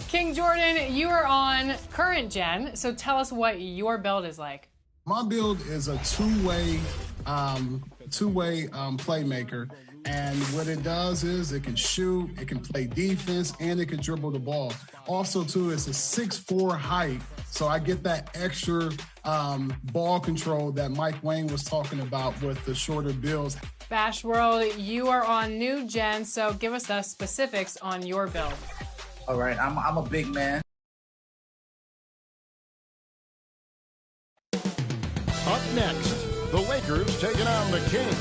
King Jordan, you are on current gen, so tell us what your build is like. My build is a two-way playmaker, and what it does is it can shoot, it can play defense, and it can dribble the ball. Also, too, it's a 6'4" height, so I get that extra ball control that Mike Wayne was talking about with the shorter builds. Bash World, you are on new gen, so give us the specifics on your build. All right, I'm a big man. Up next, the Lakers taking on the Kings.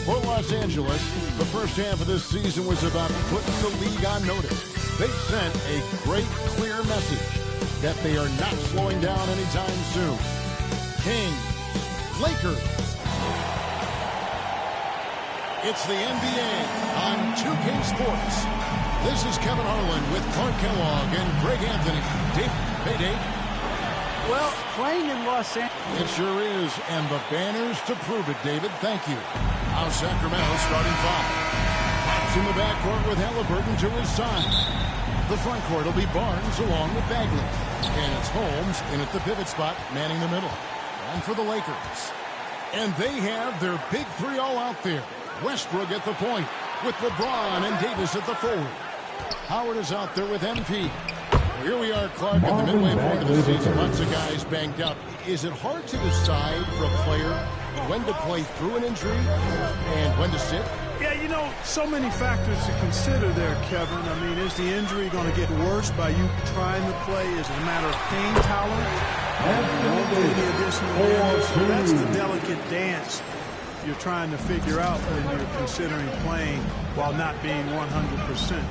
For Los Angeles, the first half of this season was about putting the league on notice. They sent a great, clear message that they are not slowing down anytime soon. Kings, Lakers. It's the NBA on 2K Sports. This is Kevin Harlan with Clark Kellogg and Greg Anthony. Dave, hey Dave. Well, playing in Los Angeles. It sure is, and the banners to prove it, David. Thank you. Now Sacramento starting five. Pops in the backcourt with Halliburton to his side. The front court will be Barnes along with Bagley. And it's Holmes in at the pivot spot, manning the middle. And for the Lakers. And they have their big three all out there. Westbrook at the point with LeBron and Davis at the forward. Howard is out there with MP. Here we are, Clark, at the midway point of the season. Lots of guys banged up. Is it hard to decide for a player when to play through an injury and when to sit? Yeah, you know, so many factors to consider there, Kevin. I mean, is the injury going to get worse by you trying to play? Is it a matter of pain tolerance? Won't do any additional damage. So that's the delicate dance you're trying to figure out when you're considering playing while not being 100%.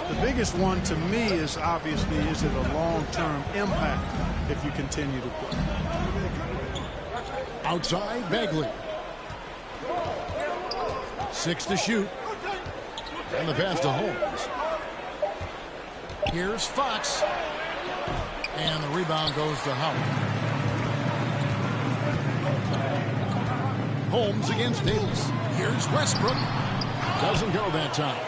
The biggest one to me is obviously, is it a long-term impact if you continue to play? Outside, Bagley. 6 to shoot. And the pass to Holmes. Here's Fox. And the rebound goes to Howard. Holmes against Davis. Here's Westbrook. Doesn't go that time.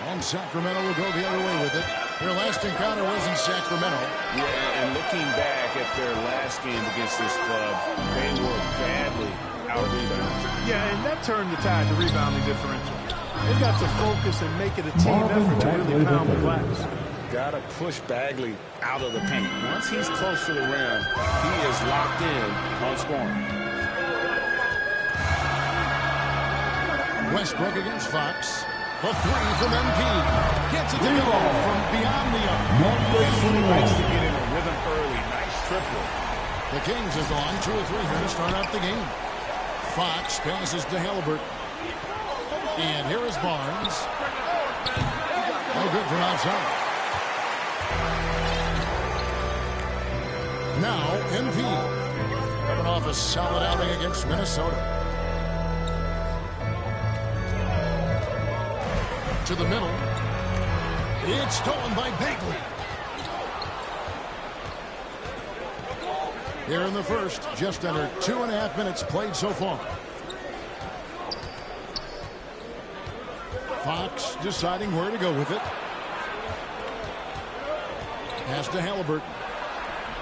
And Sacramento will go the other way with it. Their last encounter was in Sacramento. Yeah, and looking back at their last game against this club, they were badly out-rebounded. Yeah, and that turned the tide to rebounding differential. They've got to focus and make it a team effort to really pound the glass. Got to push Bagley out of the paint. Once he's close to the rim, he is locked in on scoring. Westbrook against Fox. The three from MP. Gets it to go from beyond the arc. He likes to get in a rhythm early. Nice triple. The Kings have gone 2 or 3 here to start out the game. Fox passes to Halliburton. And here is Barnes. No good from outside. Now MP. Coming off a solid outing against Minnesota. To the middle. It's stolen by Bagley. Here in the first, just under 2.5 minutes played so far. Fox deciding where to go with it. Pass to Halliburton.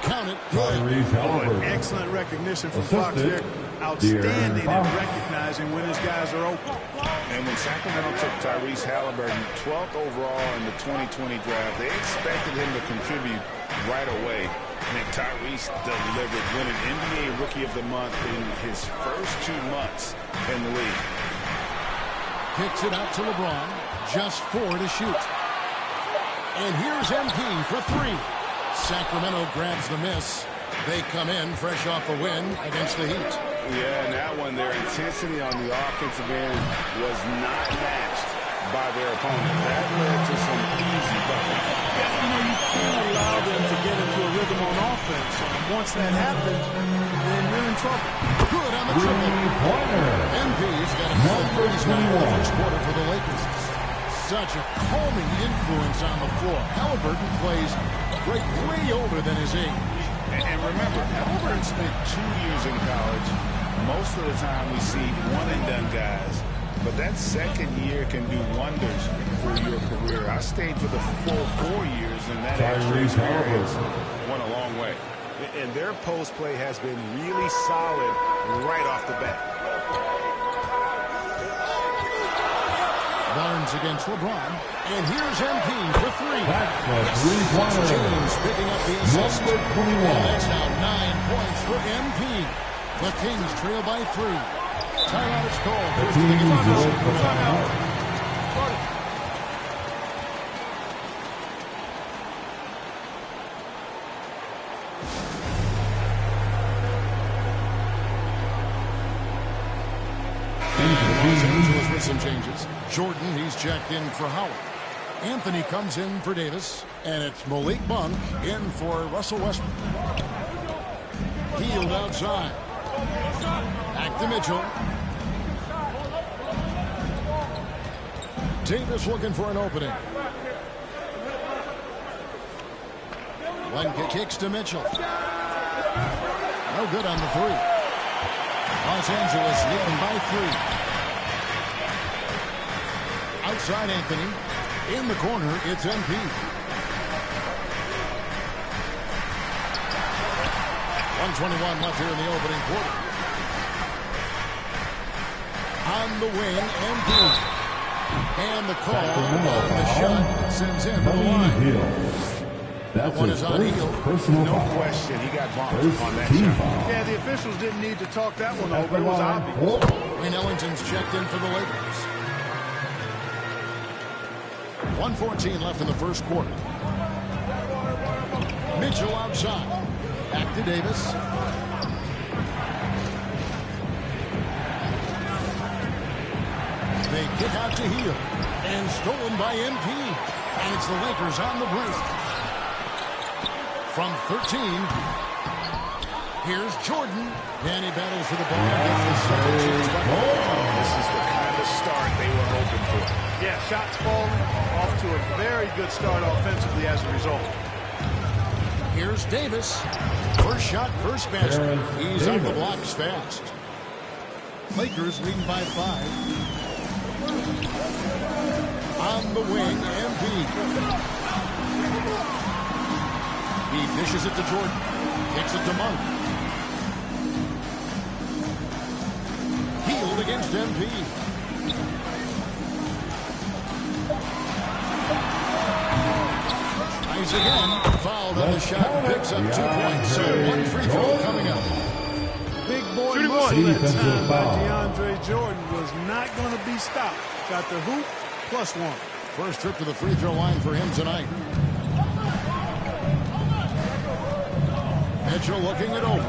Count it. Good. Excellent recognition from Fox there. Outstanding in recognizing when his guys are open. And when Sacramento took Tyrese Halliburton 12th overall in the 2020 draft, they expected him to contribute right away. And Tyrese delivered, winning NBA Rookie of the Month in his first 2 months in the league. Kicks it out to LeBron. Just 4 to shoot. And here's MP for 3. Sacramento grabs the miss. They come in fresh off a win against the Heat. Yeah, and that one, their intensity on the offensive end was not matched by their opponent. That led to some easy buckets. Yeah, you know, you can't allow them to get into a rhythm on offense. Once that happens, then you're in trouble. Good on the triple. MP's got a number 39 in the first quarter for the Lakers. Such a calming influence on the floor. Halliburton plays great, way older than his age. And remember, Halliburton spent 2 years in college. Most of the time we see one-and-done guys. but that second year can do wonders for your career. I stayed for the full 4 years, and that extra experience went a long way. And their post play has been really solid right off the bat. Barnes against LeBron, and here's MP for three. That's three-pointer. James picking up the assist. Number 21. And that's now 9 points for MP. The Kings trail by 3. Timeout is called. Here's to the Kings. Los Angeles with some changes. Jordan, he's checked in for Howard. Anthony comes in for Davis, and it's Malik Monk in for Russell Westbrook. Healed outside. Back to Mitchell. Davis looking for an opening. One kicks to Mitchell. No good on the three. Los Angeles leading by 3. Outside Anthony. In the corner, it's MP. .121 left here in the opening quarter. On the wing, MP. And the call on the shot sends him to the line. That's one is on heel. No question, he got bumped on that shot. Yeah, the officials didn't need to talk that one over. It was obvious. Wayne Ellington's checked in for the Lakers. 1:14 left in the first quarter. Mitchell outside. Back to Davis. They kick out to Hill. And stolen by MP. And it's the Lakers on the brink. From 13. Here's Jordan. And he battles for the ball. Gets the second chance. This is the kind of start they were hoping for. Yeah, shots falling. Off to a very good start offensively as a result. Here's Davis. First shot, first basket. He's on the blocks fast. Lakers leading by 5. On the wing, MP. He dishes it to Jordan. Kicks it to Monk. Healed against MP. Tries again. Fouled on the shot. Picks up 2 points. So 1 free throw coming up. Big boy muscle that time by DeAndre Jordan was not going to be stopped. Got the hoop, +1. First trip to the free throw line for him tonight. Mitchell looking it over.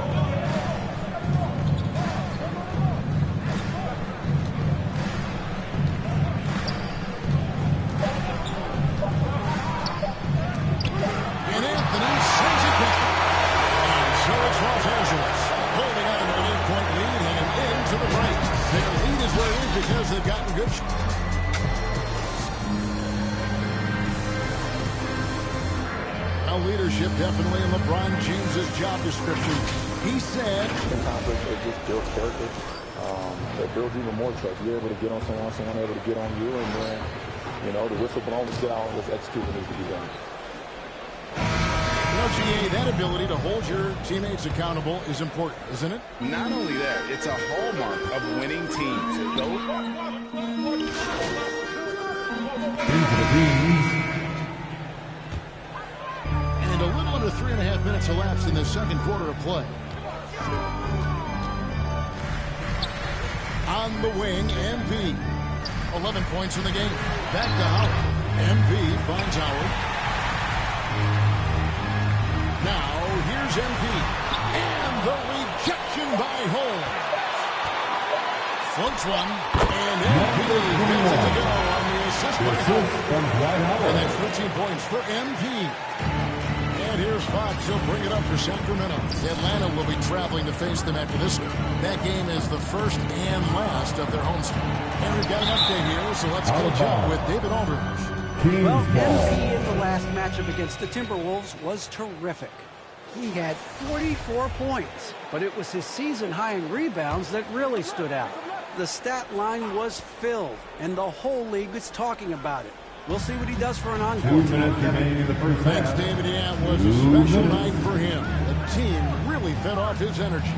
And Anthony sends it back. And so it's Los Angeles holding on to an 8-point lead and into the break. Their lead is where it is because they've gotten good. Leadership definitely in LeBron James's job description. He said, sometimes it just builds character. It builds even more trust. You're able to get on someone able to get on you, and then, you know, the whistle blown, let's get out and let's execute what needs to be done. You know, GA, that ability to hold your teammates accountable is important, isn't it? Not only that, it's a hallmark of winning teams. A little under 3.5 minutes elapsed in the second quarter of play. On the wing, MP. 11 points in the game. Back to Howard. MP finds Howard. Now, here's MP. And the rejection by Holmes. Floats one. And MP gets it to go on the assist by Howard. And that's 14 points for MP. And here's Fox. He'll bring it up for Sacramento. Atlanta will be traveling to face them after this. That game is the first and last of their homestand. And we've got an update here, so let's catch up with David Aldridge. Well, MP in the last matchup against the Timberwolves was terrific. He had 44 points, but it was his season high in rebounds that really stood out. The stat line was filled, and the whole league is talking about it. We'll see what he does for an encore. 2 minutes remaining in the first half. Thanks, David. Yeah, it was a special night for him. The team really fed off his energy.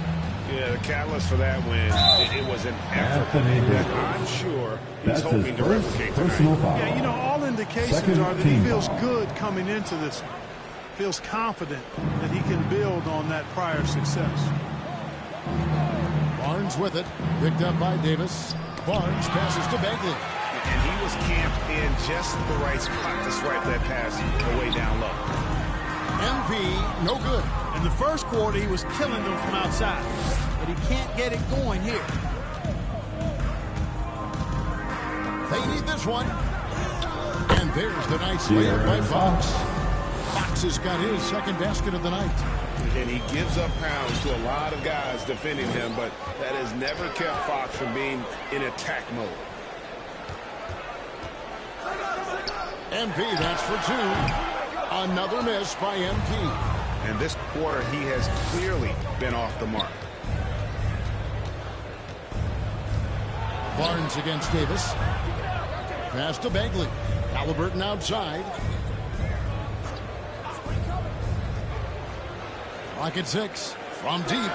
Yeah, the catalyst for that win, it was an effort that I'm sure he's hoping to replicate tonight. Yeah, you know, all indications are that he feels good coming into this one. Feels confident that he can build on that prior success. Barnes with it. Picked up by Davis. Barnes passes to Bagley. And he was camped in just the right spot to swipe that pass away down low. MP, no good. In the first quarter, he was killing them from outside, but he can't get it going here. They need this one. And there's the nice layup by Fox. Fox has got his second basket of the night. And he gives up pounds to a lot of guys defending him, but that has never kept Fox from being in attack mode. MP, that's for two. Another miss by MP. And this quarter, he has clearly been off the mark. Barnes against Davis. Pass to Bagley. Halliburton outside. Rocket 6 from deep.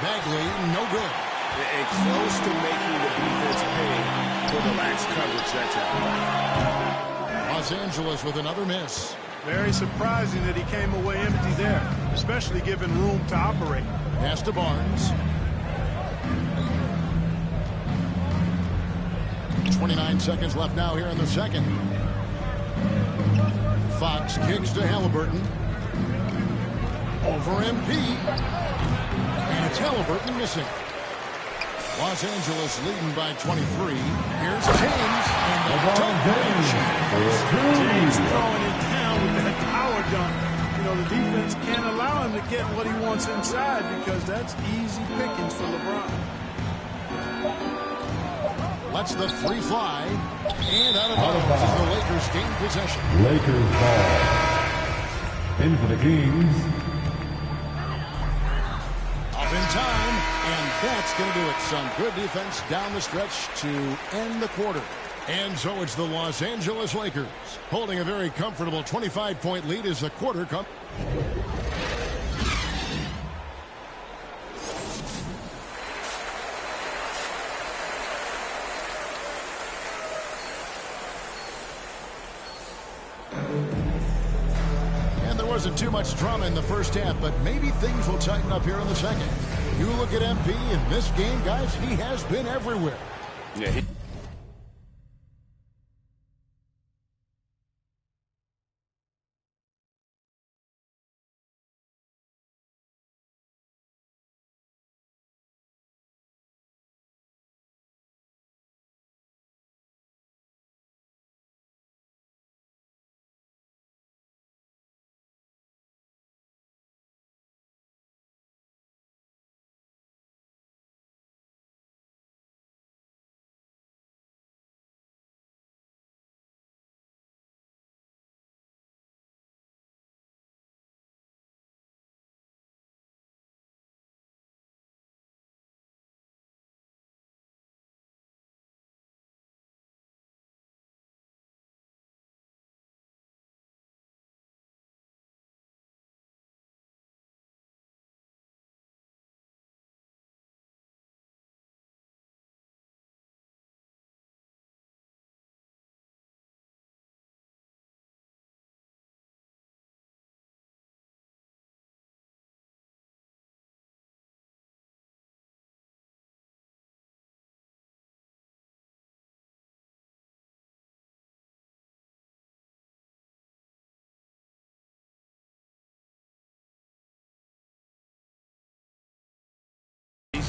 Bagley, no good. And close to making the defense pay for the lax coverage that time. Los Angeles with another miss. Very surprising that he came away empty there, especially given room to operate. Pass to Barnes. 29 seconds left now here in the second. Fox kicks to Halliburton. Over MP. And it's Halliburton missing. Los Angeles leading by 23. Here's James. And the James throwing it down with that power dunk. You know, the defense can't allow him to get what he wants inside because that's easy pickings for LeBron. Lets the three fly. And out of bounds as the Lakers gain possession. Lakers ball. In for the Kings. Up in time. And that's going to do it. Some good defense down the stretch to end the quarter. And so it's the Los Angeles Lakers holding a very comfortable 25-point lead as the quarter comes. And there wasn't too much drama in the first half, but maybe things will tighten up here in the second. You look at MP in this game, guys, he has been everywhere. Yeah,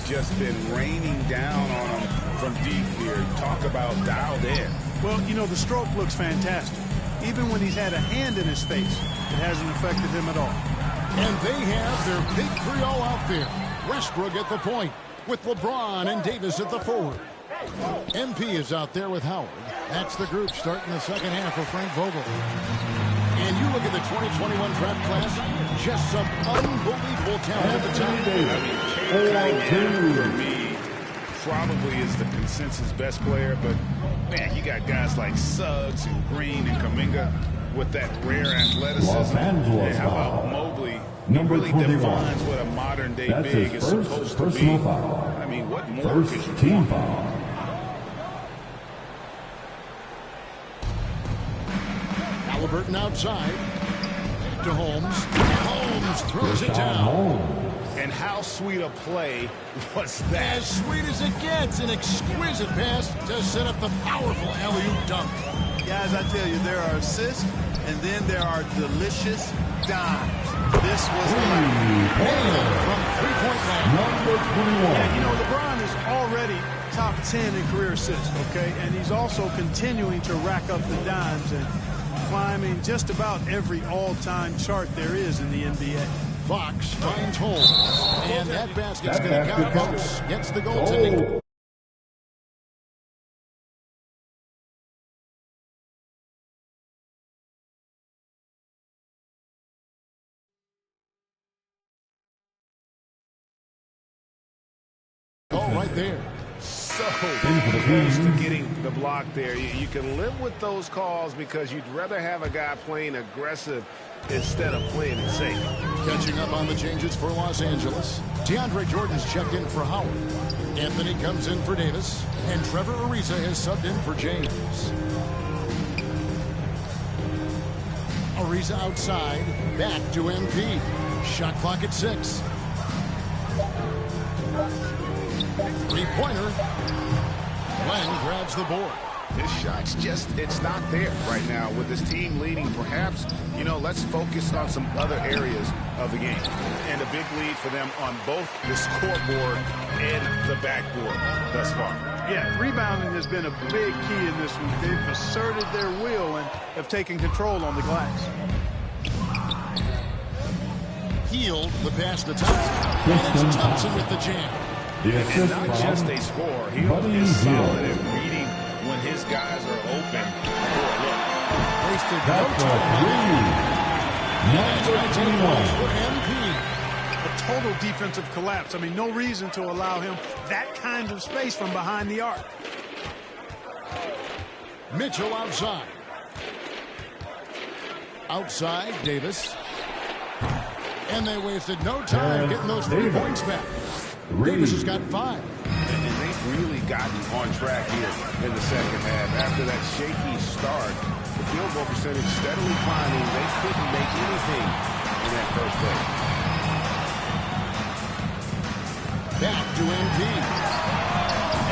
just been raining down on him from deep here. Talk about dialed in. Well, you know, the stroke looks fantastic. Even when he's had a hand in his face, it hasn't affected him at all. And they have their big three all out there. Westbrook at the point with LeBron and Davis at the forward. MP is out there with Howard. That's the group starting the second half for Frank Vogel. And you look at the 2021 draft class, just some unbelievable talent at the top. I mean, Cade Cunningham, for me, probably is the consensus best player, but, man, you got guys like Suggs and Green and Kuminga with that rare athleticism. Los Angeles and how about foul. Mobley? Number Really 21. defines what a modern-day That's big his is first supposed to be. personal foul. I mean, what more First could you team want? foul. Halliburton outside. To Holmes. Holmes throws it down. Holmes. And how sweet a play was that? As sweet as it gets, an exquisite pass to set up the powerful alley-oop dunk. Guys, I tell you, there are assists, and then there are delicious dimes. This was From three-point land. Number 21. Yeah, you know, LeBron is already top 10 in career assists, okay? And he's also continuing to rack up the dimes and climbing just about every all-time chart there is in the NBA. Fox finds Holmes. And that basket's going to count, folks. Gets the goaltending. Oh, right there. So close to getting the block there. You can live with those calls because you'd rather have a guy playing aggressive instead of playing it safe. Catching up on the changes for Los Angeles. DeAndre Jordan's checked in for Howard. Anthony comes in for Davis. And Trevor Ariza has subbed in for James. Ariza outside. Back to MP. Shot clock at 6. Three-pointer. Glenn grabs the board. His shot's just, it's not there right now with his team leading. Perhaps, you know, let's focus on some other areas of the game. And a big lead for them on both the scoreboard and the backboard thus far. Yeah, rebounding has been a big key in this one. They've asserted their will and have taken control on the glass. Healed the pass to Thompson. And it's Thompson with the jam. And not just a score. He is solid at reading when his guys are open for a look. Wasted no time. That's 19 points for MP. A total defensive collapse. I mean, no reason to allow him that kind of space from behind the arc. Mitchell outside. Outside, Davis. And they wasted no time getting those 3 points back. Davis has got 5. And they've really gotten on track here in the second half. After that shaky start, the field goal percentage steadily climbing. They couldn't make anything in that first play. Back to MP.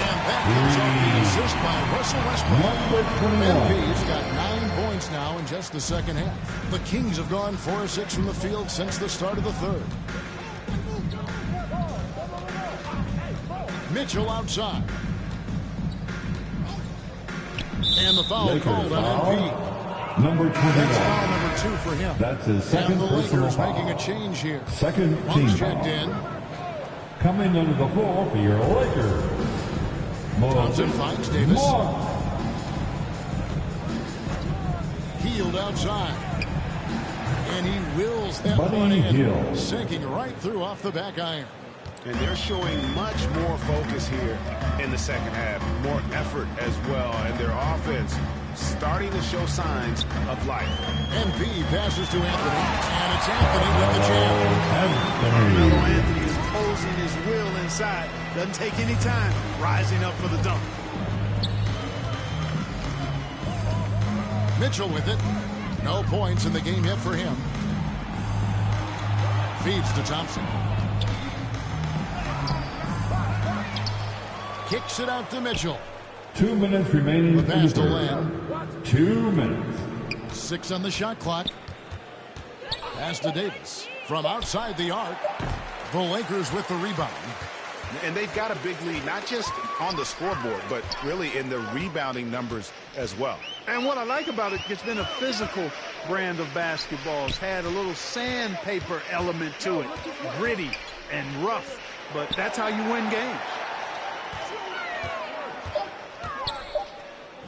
And that comes off the assist by Russell Westbrook. MP's got 9 points now in just the second half. The Kings have gone 4 of 6 from the field since the start of the third. Mitchell outside. And the foul called on MP. Number 29. That's foul number 2 for him. That's his second and the personal Lakers foul. making a change here. Second team Monk's checked foul. in. Coming onto the floor for your Lakers. Thompson finds Davis. Monk. Healed outside. And he wills that Buddy one in. Hield. Sinking right through off the back iron. And they're showing much more focus here in the second half. More effort as well. And their offense starting to show signs of life. MP passes to Anthony. And it's Anthony with the jam. Carmelo Anthony is posing his will inside. Doesn't take any time. Rising up for the dunk. Mitchell with it. No points in the game yet for him. Feeds to Thompson. Kicks it out to Mitchell. 2 minutes remaining The in the pass to third. Len. 2 minutes. 6 on the shot clock. Pass to Davis. From outside the arc. The Lakers with the rebound. And they've got a big lead, not just on the scoreboard, but really in the rebounding numbers as well. And what I like about it, it's been a physical brand of basketball. It's had a little sandpaper element to it. Gritty and rough. But that's how you win games.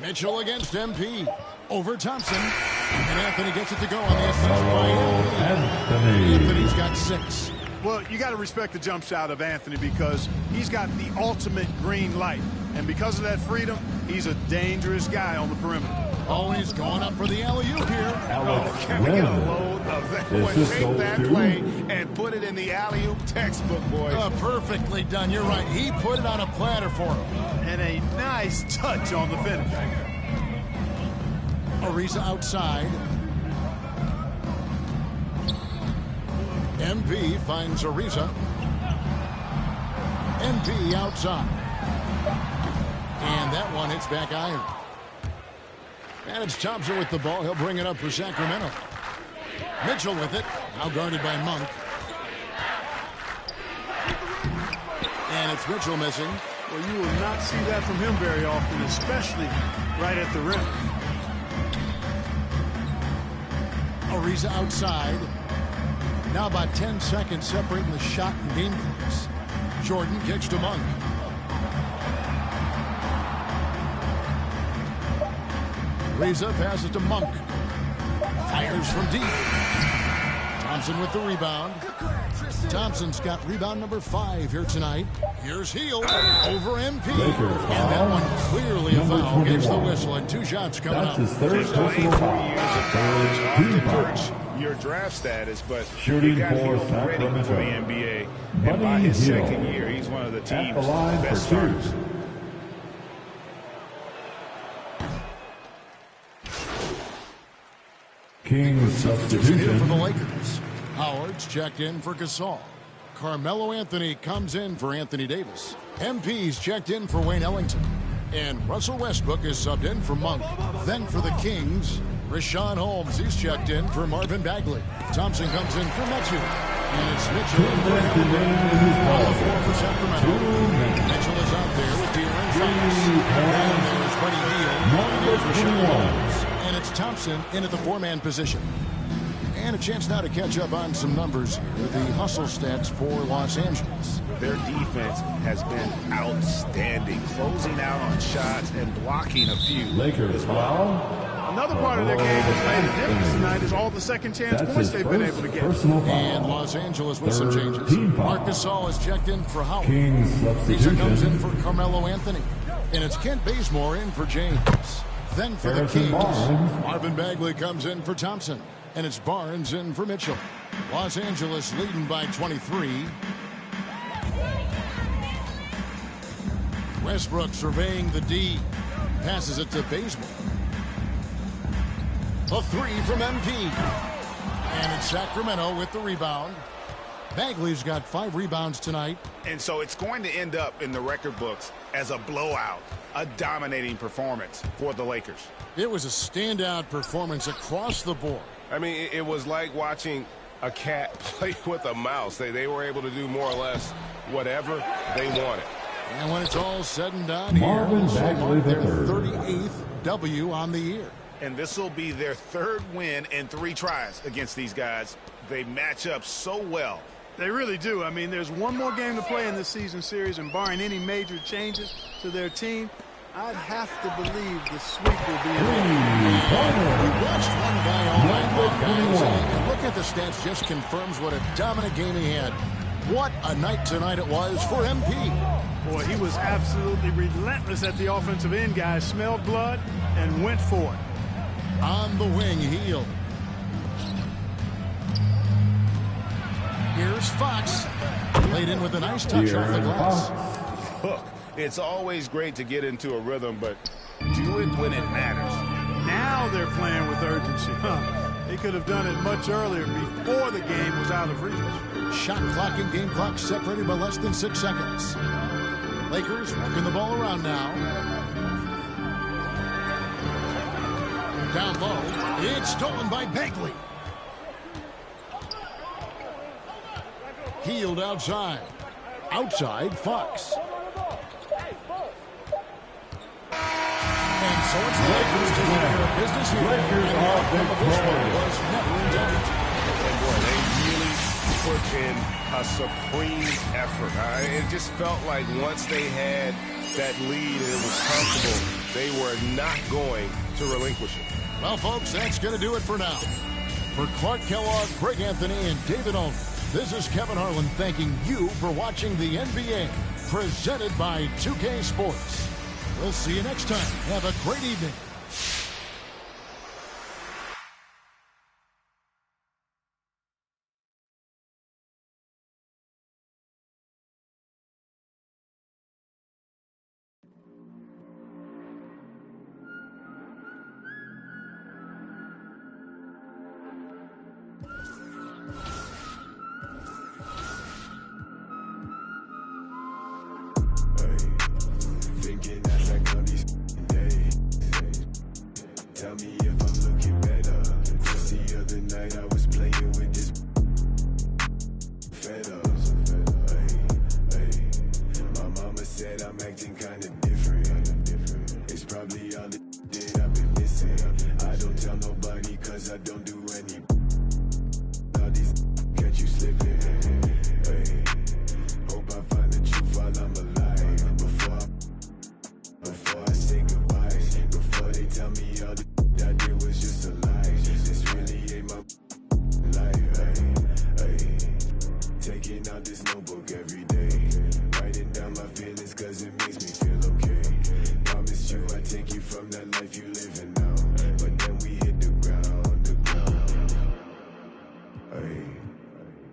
Mitchell against MP. Over Thompson. And Anthony gets it to go on the assist by Anthony. Anthony. Anthony's got 6. Well, you got to respect the jump shot of Anthony because he's got the ultimate green light. And because of that freedom, he's a dangerous guy on the perimeter. Oh, he's going up for the alley-oop here. Can we get a load of that one? Take that play and put it in the alley-oop textbook, boys. Perfectly done. You're right. He put it on a platter for him. And a nice touch on the finish. Ariza outside. MP finds Ariza. MP outside. And that one hits back iron. And it's Thompson with the ball. He'll bring it up for Sacramento. Mitchell with it. Now guarded by Monk. And it's Mitchell missing. Well, you will not see that from him very often, especially right at the rim. Ariza outside. Now about 10 seconds separating the shot and game clocks. Jordan kicks to Monk. Ariza passes to Monk. Fires from deep. Thompson with the rebound. Thompson's got rebound number 5 here tonight. Here's Hield over MP. And that one clearly a foul. Gets the whistle and 2 shots coming up. That's his third personal foul. Often hurts your draft status, but Shooting he got for Hield ready for the Sacramento. NBA. And by his second year, he's one of the team's best starters. King's Substitution here for the substitution. Lakers. Howard's checked in for Gasol. Carmelo Anthony comes in for Anthony Davis. MP's checked in for Wayne Ellington. And Russell Westbrook is subbed in for Monk. Then for the Kings, Rashawn Holmes. He's checked in for Marvin Bagley. Thompson comes in for Mitchell. And it's Mitchell in for Hamilton. On the floor for Sacramento. Mitchell is out there with De'Aaron Fox. And there's Buddy Hield. And there's Rashawn Holmes. And it's Thompson in at the 4-man position. And a chance now to catch up on some numbers here. The hustle stats for Los Angeles. Their defense has been outstanding, closing out on shots and blocking a few. Lakers foul. Another part of their game that's made a difference tonight is all the second chance That's points his they've been first able to get. personal foul. And Los Angeles with some Third changes. team foul. Marc Gasol is checked in for Howard. King's Lisa comes in substitution. for Carmelo Anthony. And it's Kent Bazemore in for James. Then for the Harrison Kings, Barnes. Marvin Bagley comes in for Thompson. And it's Barnes in for Mitchell. Los Angeles leading by 23. Westbrook surveying the D. Passes it to Bazemore. A 3 from MP. And it's Sacramento with the rebound. Bagley's got 5 rebounds tonight. And so it's going to end up in the record books as a blowout, a dominating performance for the Lakers. It was a standout performance across the board. I mean, it was like watching a cat play with a mouse. They were able to do more or less whatever they wanted. And when it's all said and done, Marvin here, this will Bagley mark their III. 38th W on the year. And this will be their 3rd win in 3 tries against these guys. They match up so well. They really do. I mean, there's one more game to play in this season series, and barring any major changes to their team, I'd have to believe the sweep will be in. We watched one guy all night long, guys, and look at the stats, just confirms what a dominant game he had. What a night tonight it was for MP. Boy, he was absolutely relentless at the offensive end, guys. Smelled blood and went for it. On the wing, Hield. Here's Fox. Laid in with a nice touch off the glass. Look, it's always great to get into a rhythm, but do it when it matters. Now they're playing with urgency. They could have done it much earlier before the game was out of reach. Shot clock and game clock separated by less than 6 seconds. Lakers working the ball around now. Down low. It's stolen by Bagley. Hield outside. Outside, Fox. And so it's the Lakers taking care of business here. And the outcome of this one was never in doubt. And boy, they really put in a supreme effort. It just felt like once they had that lead and it was comfortable, they were not going to relinquish it. Well, folks, that's going to do it for now. For Clark Kellogg, Greg Anthony, and David Owen, This is Kevin Harlan thanking you for watching the NBA, presented by 2K Sports. We'll see you next time. Have a great evening. Tell me if I'm looking better. Just the other night I was playing with this fed up. My mama said I'm acting kinda different. It's probably all the that I've been missing. I don't tell nobody cause I don't do any. All these catch you slipping. Hope I find the truth while I'm alive. Before I say goodbye. Before they tell me all the that it was just a lie. This really ain't my life. Taking out this notebook every day, writing down my feelings cause it makes me feel okay. Promised you I'd take you from that life you living now, but then we hit the ground.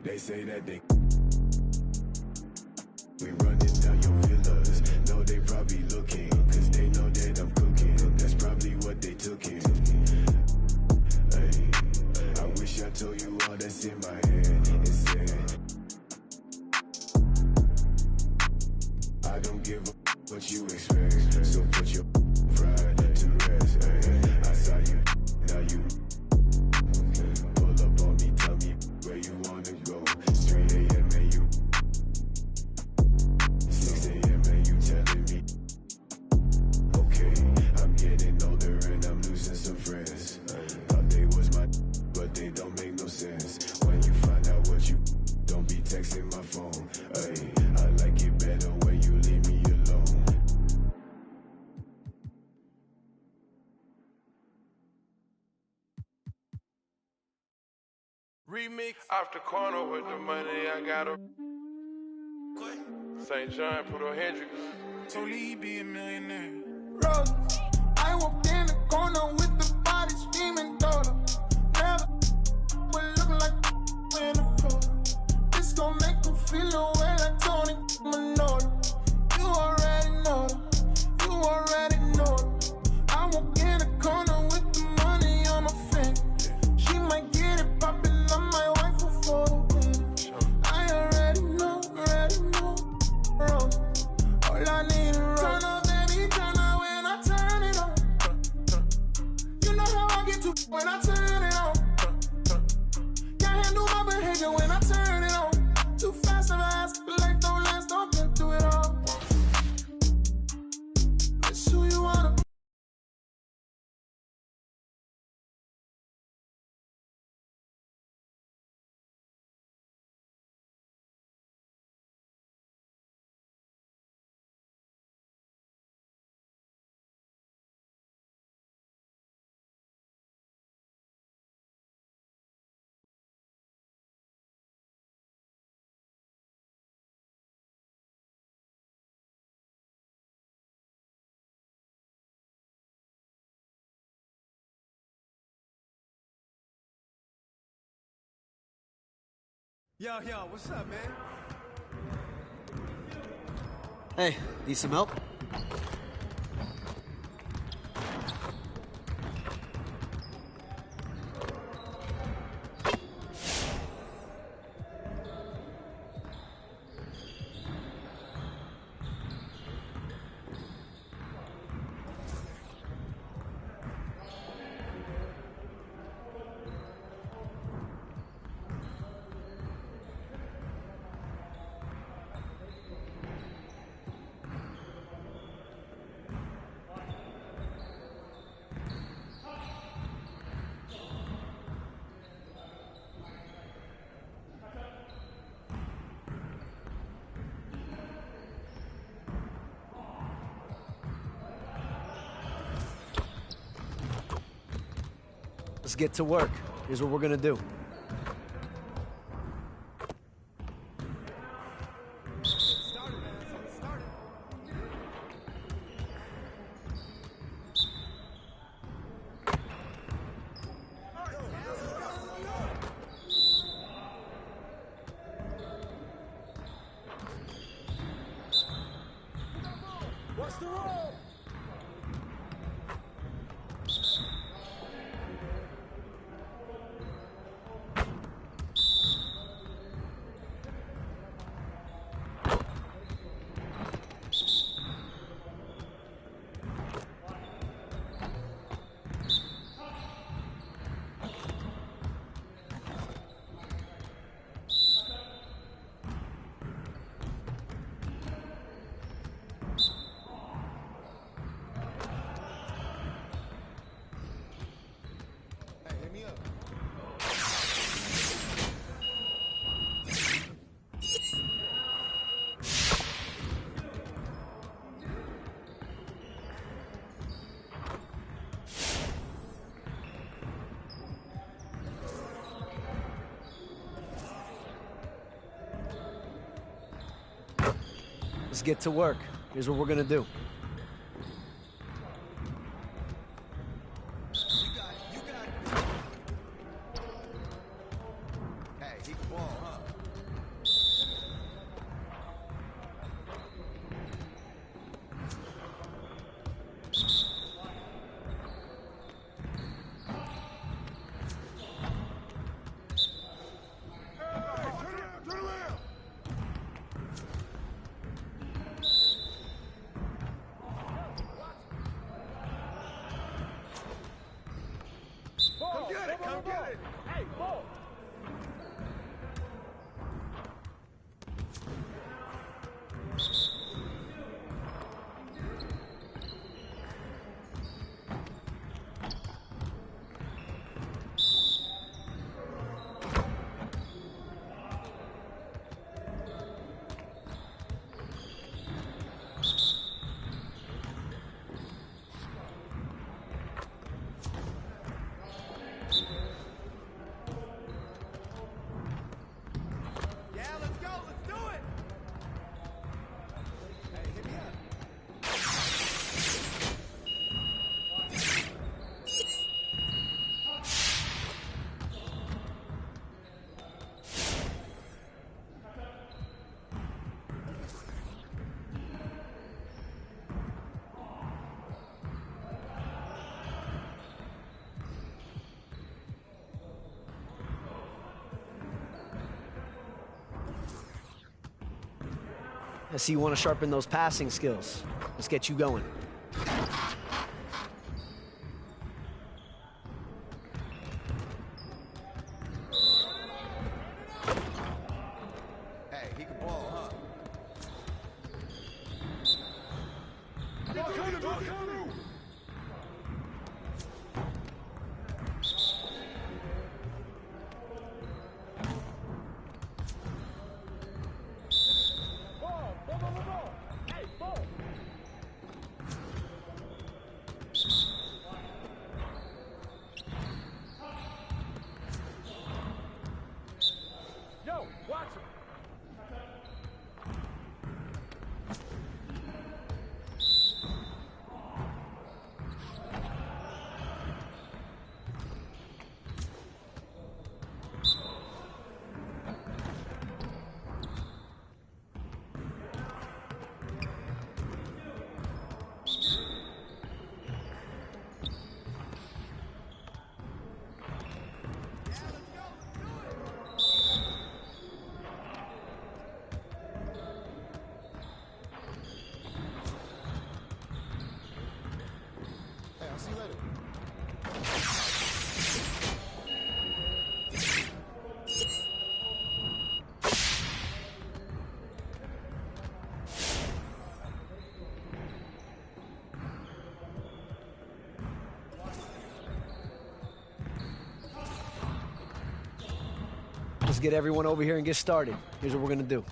They say that they we running down your villas. No, they probably looking, cause they know that I'm cooking. That's probably what they took in. I wish I told you all that's in my head instead. I don't give a what you expect, so put your pride to rest. I saw you, now you pull up on me, tell me where you wanna go. 3 a.m. and you 6 a.m. and you telling me okay, I'm getting older and I'm losing some friends. Thought they was my but they don't make no sense. When you find out what you don't be texting my phone. I like it better when you leave me alone. Remix off the corner with the money I got a St. John, put on Hendrix. Tony be a millionaire. Rose, I walked in the corner with the body screaming daughter. Never would look like in a photo. This gon' make them feel away like Tony Manolo. You already know them. You already know them. I walk in the corner with the money on my finger. She might get it poppin'. My wife will photo win. I already know, bro. All I need is turn up, baby, turn up when I turn it on. You know how I get to when I turn it on. Can't handle my behavior when I turn it on. Too fast and fast, life don't last, don't get through it all. It's who you wanna be. Yo, what's up, man? Hey, need some help? Let's get to work. Here's what we're gonna do. Let's get to work. Here's what we're gonna do. Come get it! Hey, ball! I see you want to sharpen those passing skills. Let's get you going. Hey, he can ball, huh? Yo, watch him. Hey, I'll see you later. Let's get everyone over here and get started. Here's what we're gonna do.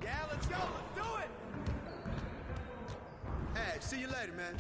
Yeah, let's go. Let's do it. Hey, see you later, man.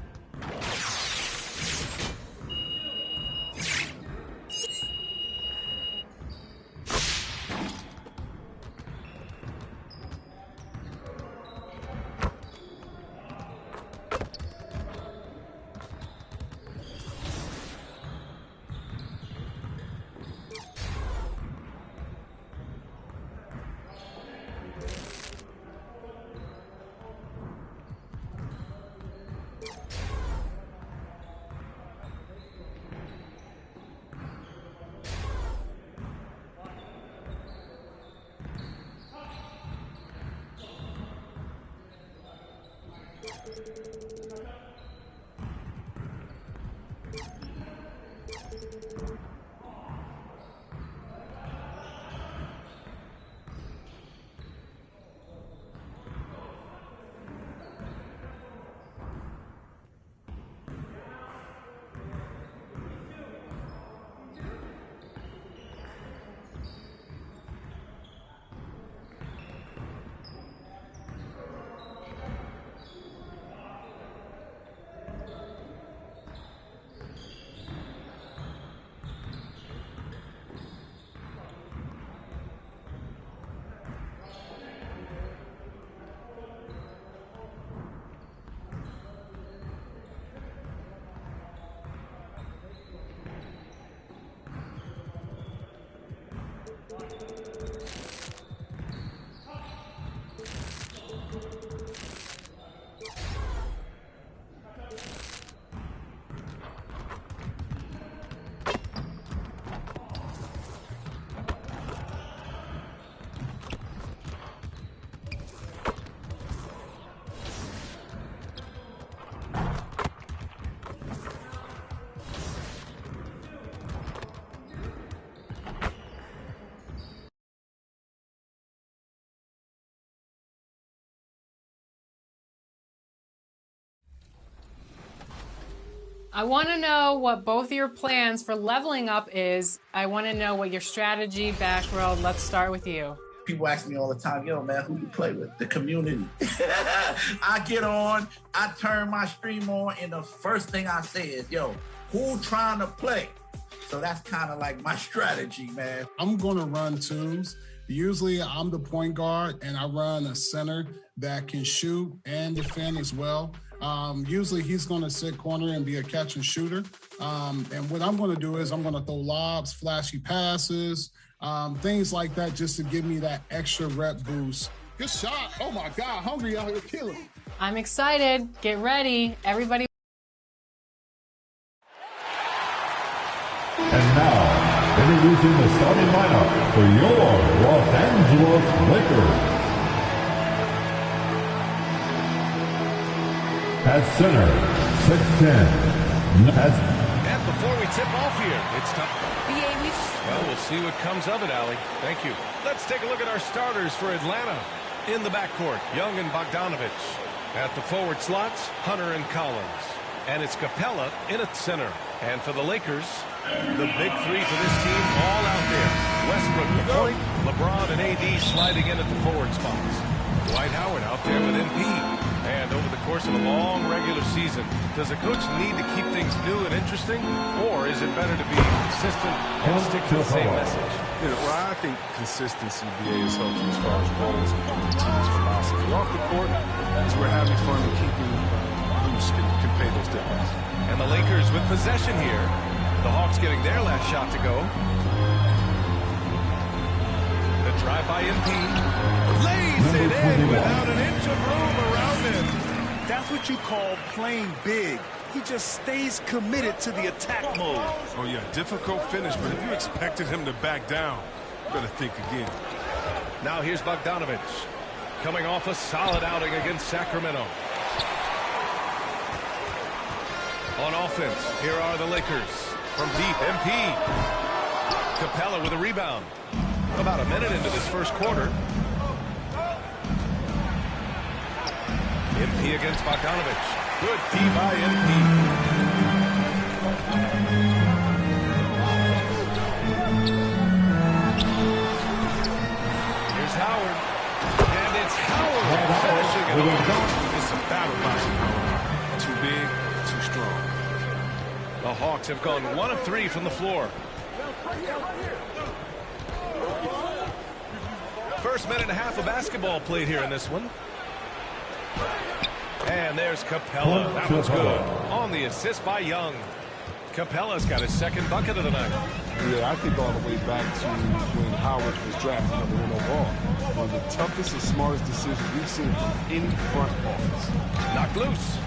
I want to know what both your plans for leveling up is. I want to know what your strategy, Bash World. Let's start with you. People ask me all the time, yo, man, who you play with? The community. I get on, I turn my stream on, and the first thing I say is, yo, who trying to play? So that's kind of like my strategy, man. I'm going to run twos. Usually I'm the point guard, and I run a center that can shoot and defend as well. Usually he's going to sit corner and be a catch and shooter. And what I'm going to do is I'm going to throw lobs, flashy passes, things like that, just to give me that extra rep boost. Good shot. Oh my God, Hungry out here killing. I'm excited. Get ready. Everybody. And now, introducing the starting lineup for your Los Angeles Lakers. At center, 6'10". And before we tip off here, it's time. Well, we'll see what comes of it, Allie. Thank you. Let's take a look at our starters for Atlanta. In the backcourt, Young and Bogdanovich. At the forward slots, Hunter and Collins. And it's Capella in at center. And for the Lakers, the big three for this team all out there. Westbrook to point, LeBron and AD sliding in at the forward spots. Dwight Howard out there with MP. And over the course of a long regular season, does a coach need to keep things new and interesting, or is it better to be consistent and stick to the same message? You know, well, I think consistency, BA, is helpful as far as goals and the team's philosophy. Off the court is where having fun and keeping loose can pay those dividends. And the Lakers with possession here. The Hawks getting their last shot to go. The drive by MP. Lays it in without an inch of room around him. That's what you call playing big. He just stays committed to the attack mode. Oh, yeah, difficult finish, but if you expected him to back down, you better think again. Now here's Bogdanovich. Coming off a solid outing against Sacramento. On offense, here are the Lakers. From deep, MP. Capella with a rebound. About a minute into this first quarter. MP against Bogdanovich. Good D by MP. Here's Howard. And it's Howard finishing it off. It's a battle boxing. Too big, too strong. The Hawks have gone 1 of 3 from the floor. First minute and a half of basketball played here in this one. And there's Capella. That was good. On the assist by Young. Capella's got his second bucket of the night. Yeah, I think all the way back to when Howard was drafted #1 overall. One of the toughest and smartest decisions we've seen from any front office. Knocked loose.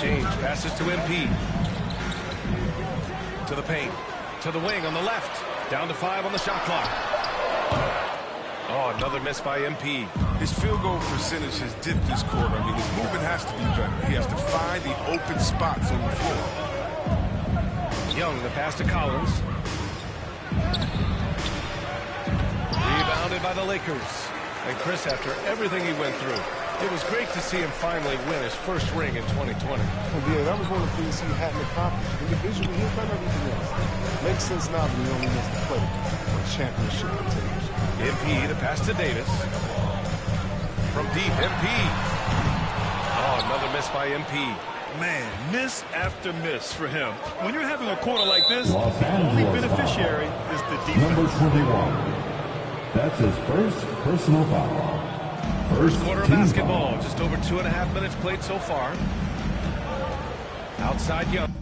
James passes to MP. To the paint. To the wing on the left. Down to 5 on the shot clock. Oh, another miss by MP. His field goal percentage has dipped this quarter. I mean, his movement has to be better. He has to find the open spots on the floor. Young, the pass to Collins. Rebounded by the Lakers. And Chris, after everything he went through, it was great to see him finally win his first ring in 2020. Yeah, that was one of the things he hadn't accomplished. Individually, he's done everything else. Makes sense now that he only missed the play for championship contenders. MP, the pass to Davis. From deep, MP. Oh, another miss by MP. Man, miss after miss for him. When you're having a quarter like this, Los the only Angeles beneficiary is the defense. Number 21. That's his first personal foul. First quarter of basketball. Just over 2.5 minutes played so far. Outside Young.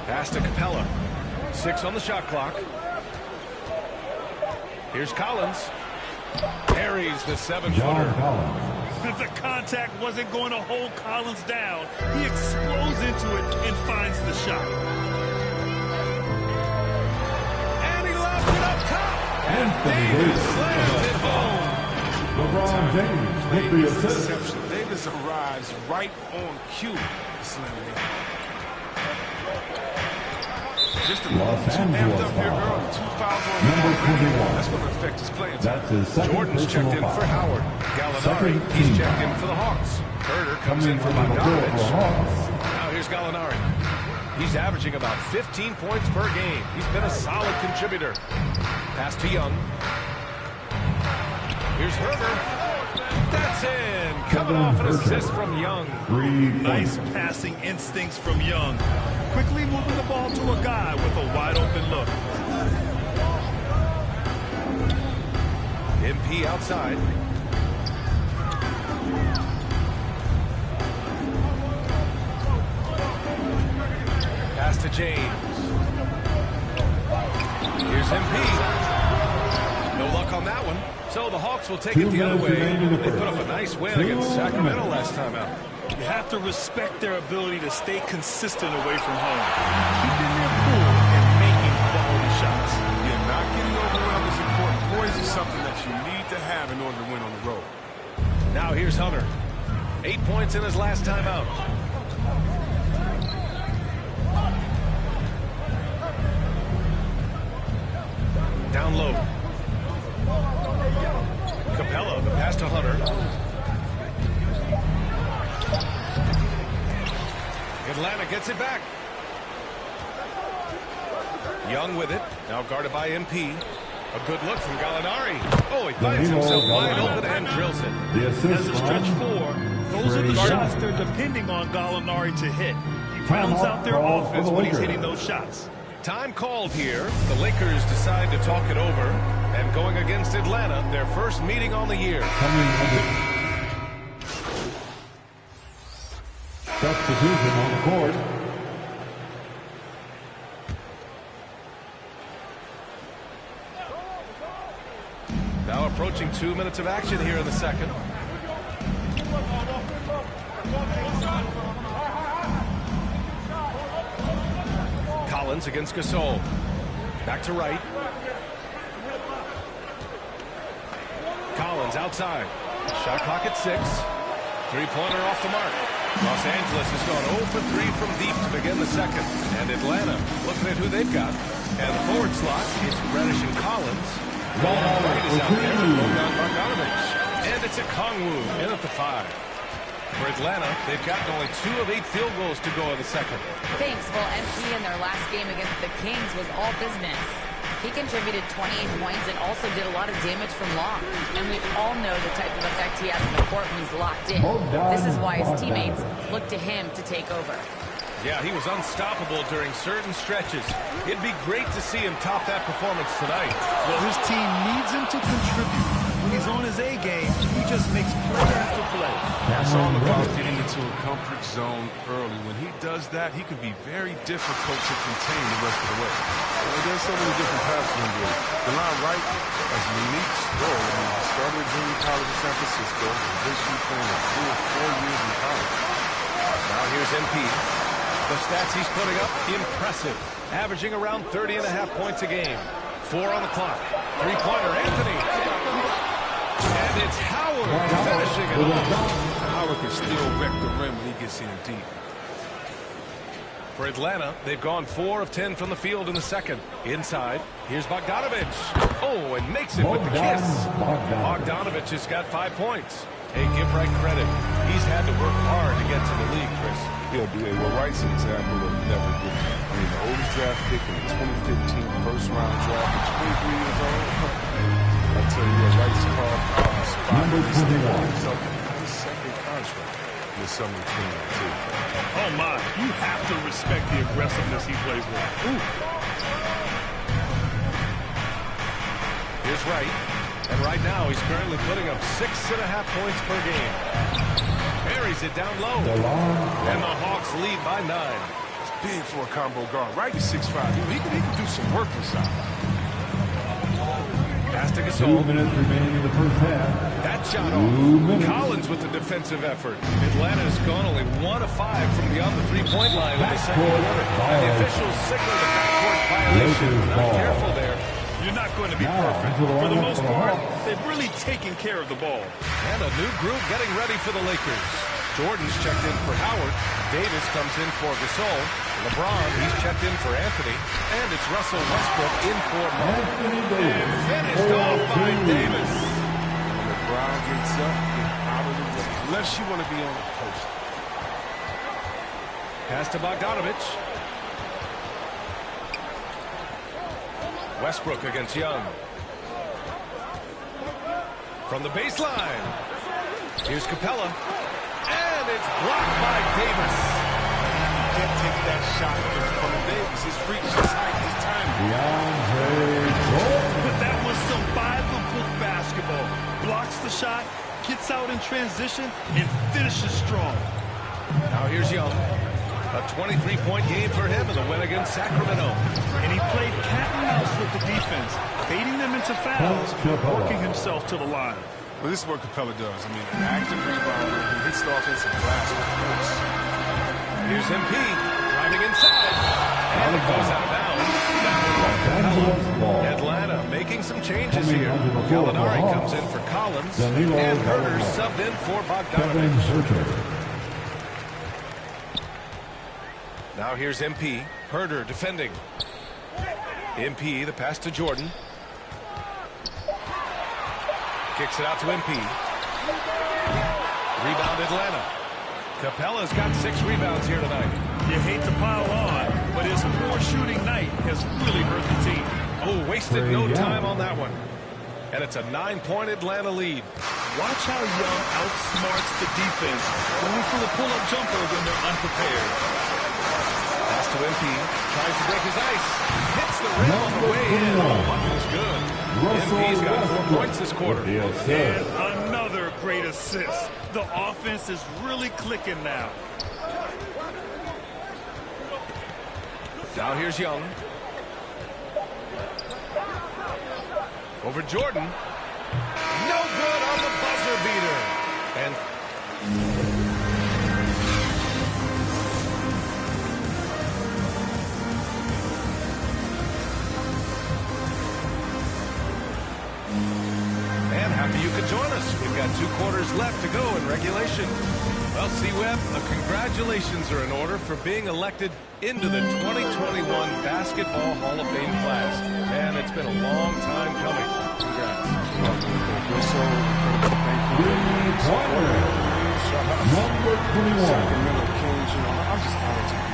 Pass to Capella. 6 on the shot clock. Here's Collins. Parries the 7-footer. The contact wasn't going to hold Collins down. He explodes into it and finds the shot. And he lobs it up top. Anthony Davis slams it home. LeBron James with the assist. Davis arrives right on cue. Slamming it. Just a little too amped up here early. 2 fouls on Number 21. That's going to affect his playing time. That's his second Jordan's checked in personal for foul. Howard. Gallinari, he's checked in for the Hawks. Herder comes in for number 4 for Bogdanovich. Hawks. Now here's Gallinari. He's averaging about 15 points per game. He's been a solid contributor. Pass to Young. Here's Herder. That's in. Coming off an assist from Young. Nice passing instincts from Young. Quickly moving the ball to a guy with a wide open look. MP outside. Pass to James. Here's MP. No luck on that one. So the Hawks will take it the other way. They put up a nice win against Sacramento last time out. You have to respect their ability to stay consistent away from home. Keeping their cool and making quality shots. Yeah, not getting overwhelmed is important. Poise is something that you need to have in order to win on the road. Now here's Hunter. 8 points in his last time out. Down low. Capella, the pass to Hunter. Atlanta gets it back. Young with it. Now guarded by MP. A good look from Gallinari. Oh, he finds himself wide open and drills it. As a stretch 4, those are the shots they're depending on Gallinari to hit. He rounds out their offense when he's hitting those shots. Time called here. The Lakers decide to talk it over. And going against Atlanta, their first meeting on the year. Substitution on the court. Now approaching 2 minutes of action here in the second. Collins against Gasol. Back to right. Collins outside. Shot clock at 6. Three-pointer off the mark. Los Angeles has gone 0 for 3 from deep to begin the second. And Atlanta looking at who they've got. And the forward slot, it's Reddish and Collins. Right is out there for Bogdanovich. And it's a Kongwu in at the 5. For Atlanta, they've gotten only 2 of 8 field goals to go in the second. Thanks. Well, MP in their last game against the Kings was all business. He contributed 28 points and also did a lot of damage from long. And we all know the type of effect he has on the court when he's locked in. This is why his teammates look to him to take over. Yeah, he was unstoppable during certain stretches. It'd be great to see him top that performance tonight. Well, his team needs him to contribute. When he's on his A game, he just makes play after play. That's all about getting into a comfort zone early. When he does that, he can be very difficult to contain the rest of the way. There's so many different paths for him to do. DeLon Wright has a unique story. I mean, he started at junior college in San Francisco. Eventually playing a full 4 years in college. Now here's MP. The stats he's putting up, impressive. Averaging around 30.5 points a game. 4 on the clock. Three-pointer, Anthony. And it's Howard finishing it off. Howard can still wreck the rim when he gets in deep. For Atlanta, they've gone 4 of 10 from the field in the second. Inside, here's Bogdanovich. Oh, and makes it with the kiss. Bogdanovich has got 5 points. Hey, give Wright credit. He's had to work hard to get to the league, Chris. Yeah, B.A. Well, Wright's an example of never giving up. I mean, the oldest draft pick in the 2015 first-round draft at 23 years old. I tell you what, Wright's carved out a spot. Number 21. Himself a nice second contract with summer 2022. Oh, my. You have to respect the aggressiveness he plays with. Ooh. Here's Wright. And right now, he's currently putting up 6.5 points per game. Buries it down low. And the Hawks lead by 9. It's big for a combo guard. Wright is 6'5". He can do some work inside. Pass to Gasol. 2 minutes remaining in the first half. That shot off. Collins with the defensive effort. Atlanta's gone only 1 of 5 from beyond the three-point line in the second quarter. The officials signal the backcourt violation. Not careful there. You're not going to be perfect. For the most part, they've really taken care of the ball. And a new group getting ready for the Lakers. Jordan's checked in for Howard. Davis comes in for Gasol. LeBron, he's checked in for Anthony. And it's Russell Westbrook in for Mark. And finished off by Davis. When LeBron gets up, get out of the way. Unless you want to be on the post. Pass to Bogdanovich. Westbrook against Young. From the baseline. Here's Capella. And it's blocked by Davis. You can't take that shot from Davis. His reach, his height, his timing. But that was some by-the-book basketball. Blocks the shot, gets out in transition, and finishes strong. Now here's Young. A 23-point game for him in the win against Sacramento. And he played cat and mouse with the defense, baiting them into fouls, working himself to the line. Well, this is what Capella does. I mean, an active rebounder who hits the offensive glass with force. Here's MP driving inside. And it goes out of bounds. Atlanta making some changes here. Gallinari comes in for Collins. And Herder subbed in for Bogdanovich. Now here's MP. Herder defending. MP, the pass to Jordan. Kicks it out to MP. Rebound Atlanta. Capella's got 6 rebounds here tonight. You hate to pile on, but his poor shooting night has really hurt the team. Oh, wasted no time on that one. And it's a 9-point Atlanta lead. Watch how Young outsmarts the defense, going for the pull-up jumper when they're unprepared. Pass to MP, tries to break his ice. Hits the rim on the way in. Bucket's good. MP's got 4 points this quarter. And another great assist. The offense is really clicking now. Now here's Young. Over Jordan. No good on the buzzer beater. And happy you could join us. We've got 2 quarters left to go in regulation. Well, C-Web, congratulations are in order for being elected into the 2021 Basketball Hall of Fame class. And it's been a long time coming. Congrats. Number 21. Sacramento Kings, I'm just honored to be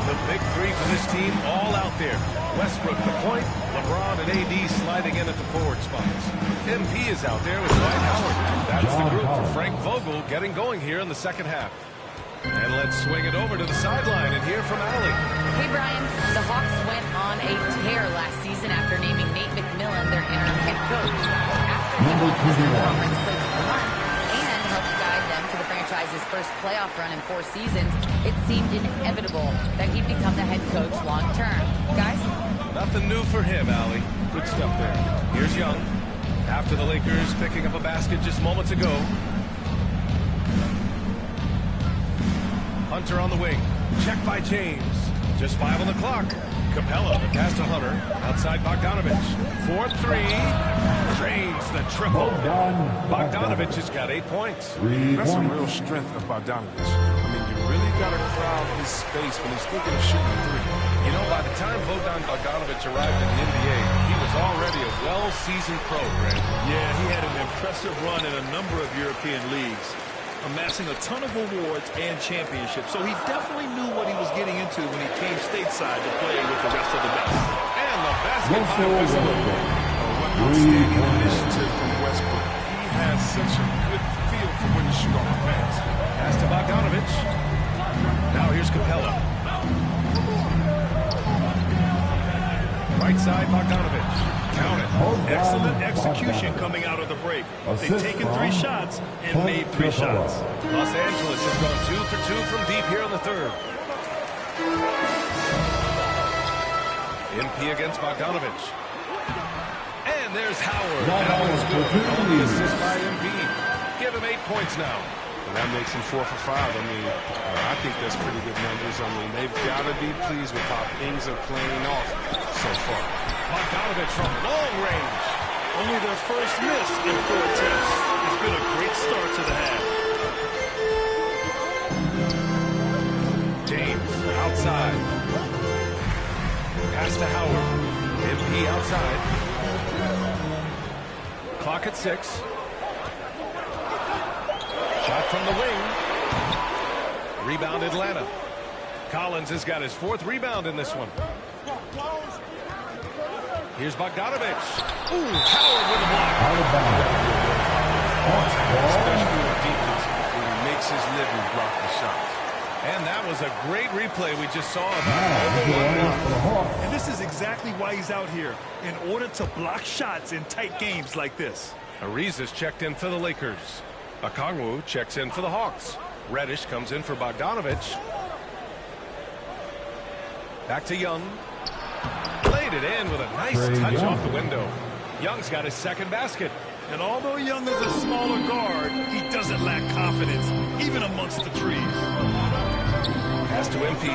the big 3 for this team all out there. Westbrook the point, LeBron and AD sliding in at the forward spots. MP is out there with Dwight Howard. That's the group for Frank Vogel getting going here in the second half. And let's swing it over to the sideline and hear from Allie. Hey, Brian. The Hawks went on a tear last season after naming Nate McMillan their interim head coach. After he won the conference coach of the month and helped guide them to the franchise's first playoff run in 4 seasons, it seemed inevitable that he'd become the head coach long term. Guys? Nothing new for him, Allie. Good stuff there. Here's Young. After the Lakers picking up a basket just moments ago. Hunter on the wing. Check by James. Just 5 on the clock. Capella, the pass to Hunter. Outside Bogdanovich. 4-3. Drains the triple. Bogdanovich has got 8 points. That's a real strength of Bogdanovich. I mean, you really got to crowd his space when he's thinking of shooting a 3. You know, by the time Bogdanovich arrived in the NBA, he was already a well-seasoned pro, Grant. Yeah, he had an impressive run in a number of European leagues, amassing a ton of awards and championships. So he definitely knew what he was getting into when he came stateside to play with the rest of the best. And the basket by Westbrook. Outstanding initiative from Westbrook. He has such a good feel for when to shoot off the pass. Pass to Bogdanovich. Now here's Capella. Right side, Bogdanovich. Count it. Excellent execution coming out of the break. They've taken 3 shots and made 3 shots. Los Angeles has gone 2 for 2 from deep here in the third. MP against Bogdanovich. And there's Howard. That one's good. Only assist by MP. Give him 8 points now. And that makes him 4 for 5. I mean, I think that's pretty good numbers. I mean, they've got to be pleased with how things are playing off so far. Bogdanovich from long range. Only their first miss in 4 attempts. It's been a great start to the half. James outside. Pass to Howard. MP outside. Clock at 6. Shot from the wing. Rebound Atlanta. Collins has got his 4th rebound in this one. Here's Bogdanovich. Ooh, Howard with a block. Especially with defense, when he makes his living blocking shots. And that was a great replay we just saw. And this is exactly why he's out here, in order to block shots in tight games like this. Ariza's checked in for the Lakers. Okongwu checks in for the Hawks. Reddish comes in for Bogdanovich. Back to Young. Laid it in with a nice touch off the window. Young's got his 2nd basket. And although Young is a smaller guard, he doesn't lack confidence, even amongst the trees. Pass to MP.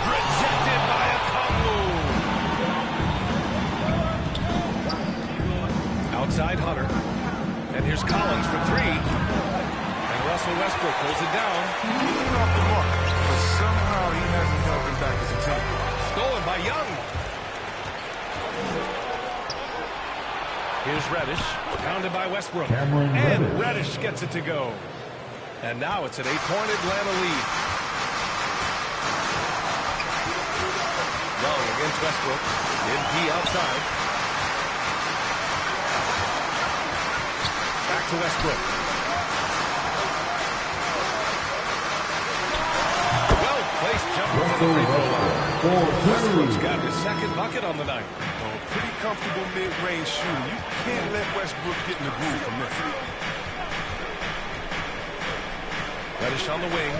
Rejected by Okongwu. Outside Hunter. And here's Collins for 3. And Russell Westbrook pulls it down. He's off the mark, but somehow he hasn't held him back as a team. Stolen by Young. Here's Reddish, pounded by Westbrook. And Reddish gets it to go. And now it's an 8-point Atlanta lead. Young against Westbrook. MP outside. Back to Westbrook. Well-placed jumper from the free throw line. Westbrook's got his 2nd bucket on the night. Pretty comfortable mid-range shooter. You can't let Westbrook get in the groove from this. Reddish on the wing.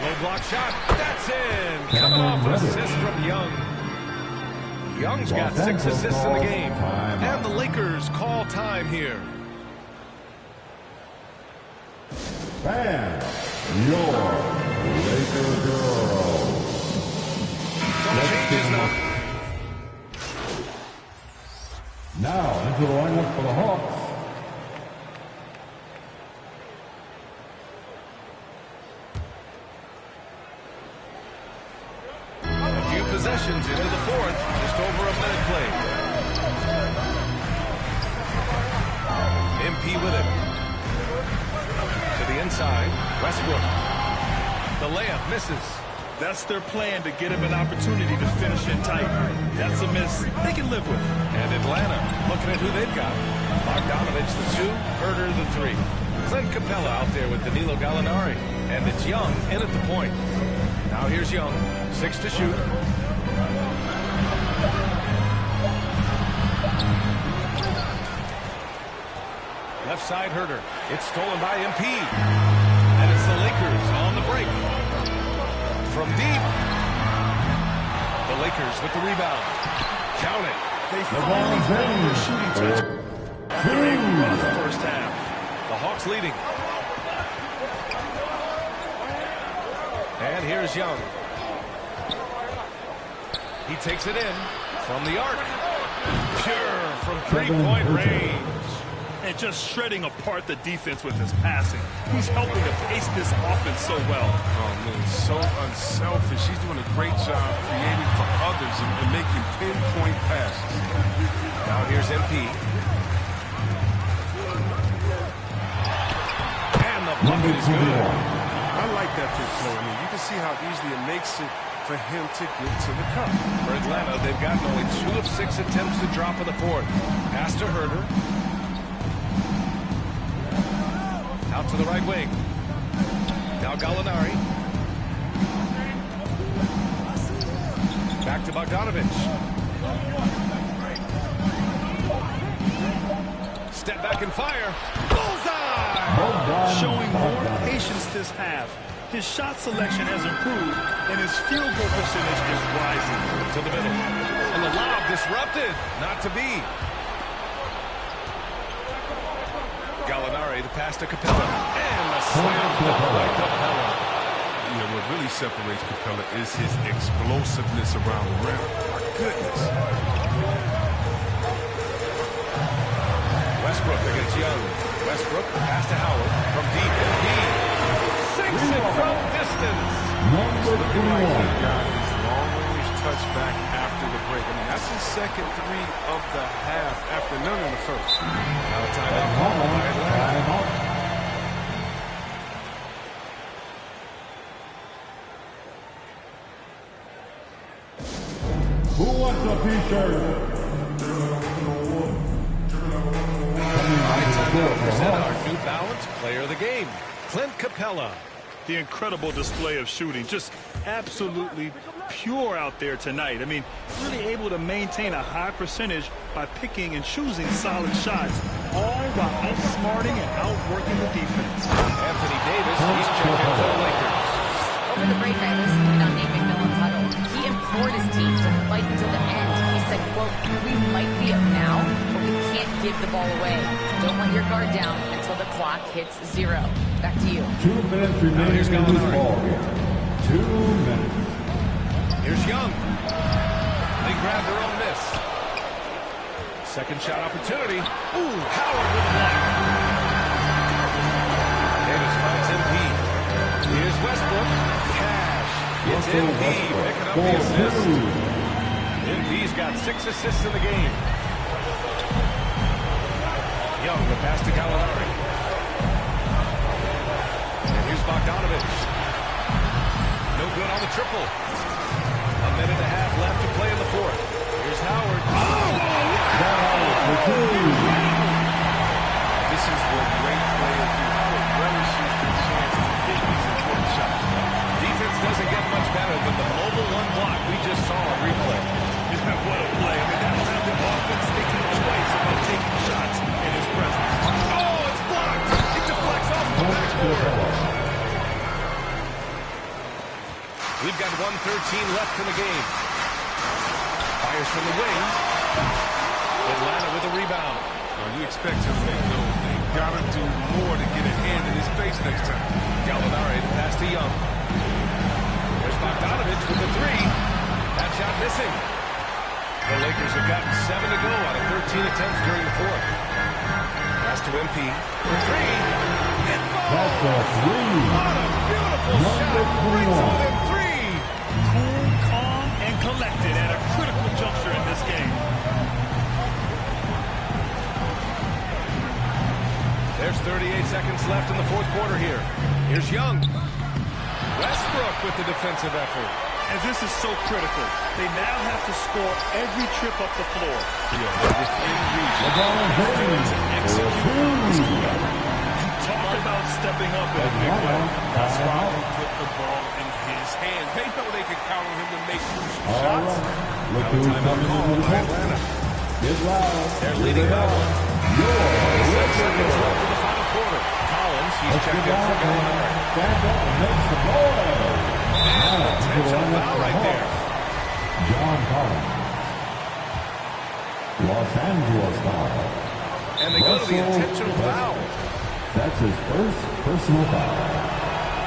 Low block shot. That's in. Coming off an assist from Young. Young's got 6 assists in the game. And the Lakers call time here. Bam! Your Laker girl. Some changes now. Now into the lineup for the Hawks. A few possessions into the 4th. Just over a minute played. MP with it. To the inside. Westbrook. The layup misses. That's their plan, to get him an opportunity to finish in tight. That's a miss they can live with. And Atlanta, looking at who they've got. Bogdanovich the 2, Herter the 3. Clint Capella out there with Danilo Gallinari. And it's Young in at the point. Now here's Young, 6 to shoot. Left side Herter. It's stolen by MP. And it's the Lakers on the break. From deep. The Lakers with the rebound. Count it. They finally found their shooting touch. after a rough first half. The Hawks leading. And here's Young. He takes it in from the arc. Pure from three-point range. And just shredding apart the defense with his passing. He's helping to pace this offense so well. Oh, man, so unselfish. He's doing a great job creating for others and making pinpoint passes. Now here's MP. And the bucket is good. I like that pick play. I mean, you can see how easily it makes it for him to get to the cup. For Atlanta, they've gotten only 2 of 6 attempts to drop in the fourth. Pass to Herter. Out to the right wing. Now Gallinari. Back to Bogdanovich. Step back and fire. Bullseye! Showing more patience this half. His shot selection has improved, and his field goal percentage is rising. To the middle. And the lob disrupted. Not to be. Gallinari, the pass to Capella. And the slam by Capella. Yeah, what really separates Capella is his explosiveness around the rim. My goodness. Westbrook against Young. Westbrook, pass to Howard from deep. And he sinks it from distance. Looking like he got his long-range touchback after the break. I mean, that's his second 3 of the half after none in the first. Now a timeout call by Atlanta. Who wants a t-shirt? Time now to present our New Balance Player of the Game, Clint Capella. The incredible display of shooting, just absolutely pure out there tonight. I mean, really able to maintain a high percentage by picking and choosing solid shots, all while outsmarting and outworking the defense. Anthony Davis, he's checked in for the Lakers. Over the break, I listened on Nate McMillan's huddle. He implored his team to fight until the end. He said, quote, "We might be up now, but we can't give the ball away. Don't let your guard down until the clock hits 0. Back to you." 2 minutes remaining in this ball game. 2 minutes. Here's Young. They grab their own miss. Second shot opportunity. Ooh, Howard with a block. Davis finds MP. Here's Westbrook. Cash. It's MP picking up the assist. MP's got 6 assists in the game. Young, the pass to Gallinari. And here's Bogdanovich. No good on the triple. A minute and a half left to play in the fourth. Here's Howard. This is what great players do. Howard relishes the chance to hit these important shots. Defense doesn't get much better than the mobile 1 block we just saw on replay. What a play. I mean, that rounded offense thinking twice about taking shots in his presence. Oh, it's blocked. It deflects off the backboard. We've got 1:13 left in the game. Fires from the wing. Atlanta with a rebound. Well, you expect him to make those. They gotta do more to get a hand in his face next time. Gallinari, the pass to Young. There's Bogdanovich with the 3. That shot missing. The Lakers have gotten 7 to go out of 13 attempts during the fourth. Pass to MP for 3. It falls. That's a 3. What a beautiful shot. Brings it within 3. Cool, calm, and collected at a critical juncture in this game. There's 38 seconds left in the fourth quarter here. Here's Young. Westbrook with the defensive effort. And this is so critical. They now have to score every trip up the floor. Yeah, they're within reach. Talk about stepping up in a big way. That's why they put the ball in his hands. They know they can count on him to make crucial shots. Look who's coming into the Atlanta. Get loud. They're leading by 1. 6 seconds left in the final quarter. Collins, he's checked in for Gallinari. Stand up and make some noise. Potential foul right there. John Collins. Los Angeles foul. And they go to the intentional foul. That's his first personal foul.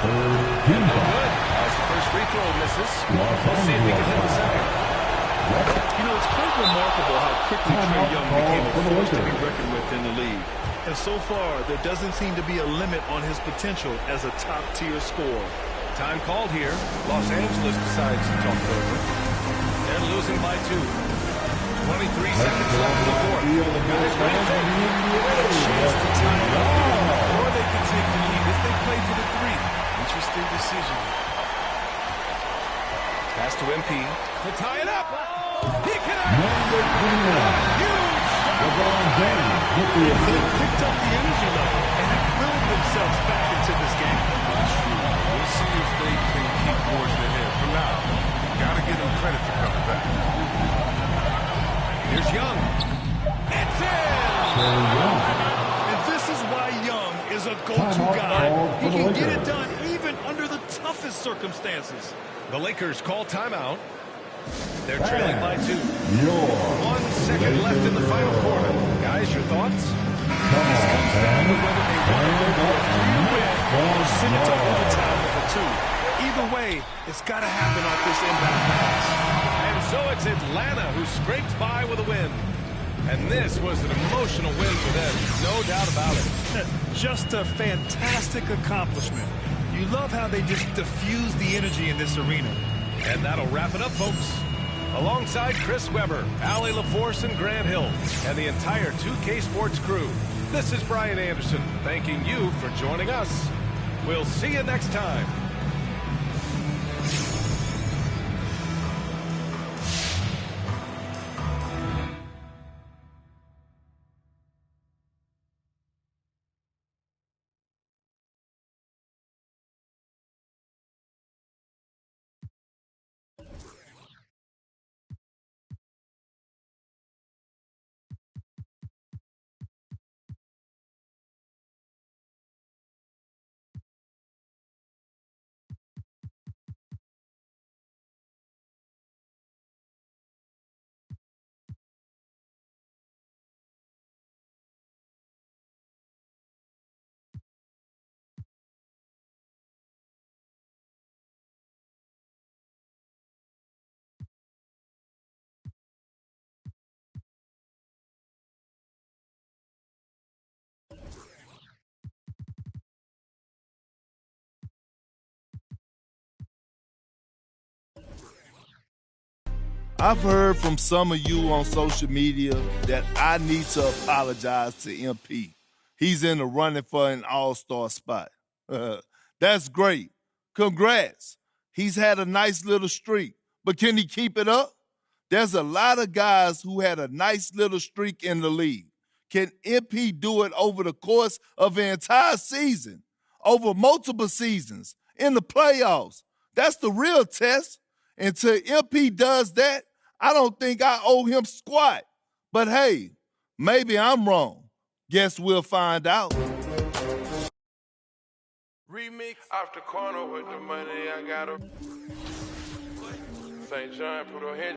Third team foul. As the first free throw misses, we'll see if he can hit the second. You know, it's quite remarkable how quickly Trae Young became a force to be reckoned with in the league. And so far, there doesn't seem to be a limit on his potential as a top-tier scorer. Time called here. Los Angeles decides to talk it over. They're losing by 2. 23 seconds left in the fourth. Guys, ready to A chance to tie it up. Or they can take the lead if they play for the 3. Interesting decision. Pass to MP. To tie it up. He connects. They picked up the energy level and have willed themselves back into this game. We'll see if they can keep forging ahead. For now, got to give them credit for coming back. Here's Young. It's in! And this is why Young is a go-to guy. He can get it done even under the toughest circumstances. The Lakers call timeout. They're trailing by 2. 1 second left in the final quarter. Guys, your thoughts? This comes down to whether they want to go for a 3-win or send it to overtime with a 2. Either way, it's got to happen off this inbound pass. And so it's Atlanta who scrapes by with a win. And this was an emotional win for them, no doubt about it. Just a fantastic accomplishment. You love how they just diffuse the energy in this arena. And that'll wrap it up, folks. Alongside Chris Webber, Allie LaForce, and Grant Hill, and the entire 2K Sports crew, this is Brian Anderson thanking you for joining us. We'll see you next time. I've heard from some of you on social media that I need to apologize to MP. He's in the running for an all-star spot. That's great. Congrats. He's had a nice little streak, but can he keep it up? There's a lot of guys who had a nice little streak in the league. Can MP do it over the course of an entire season, over multiple seasons, in the playoffs? That's the real test. Until MP does that, I don't think I owe him squat. But hey, maybe I'm wrong. Guess we'll find out. Remix off the corner with the money I got up. St. John put her head.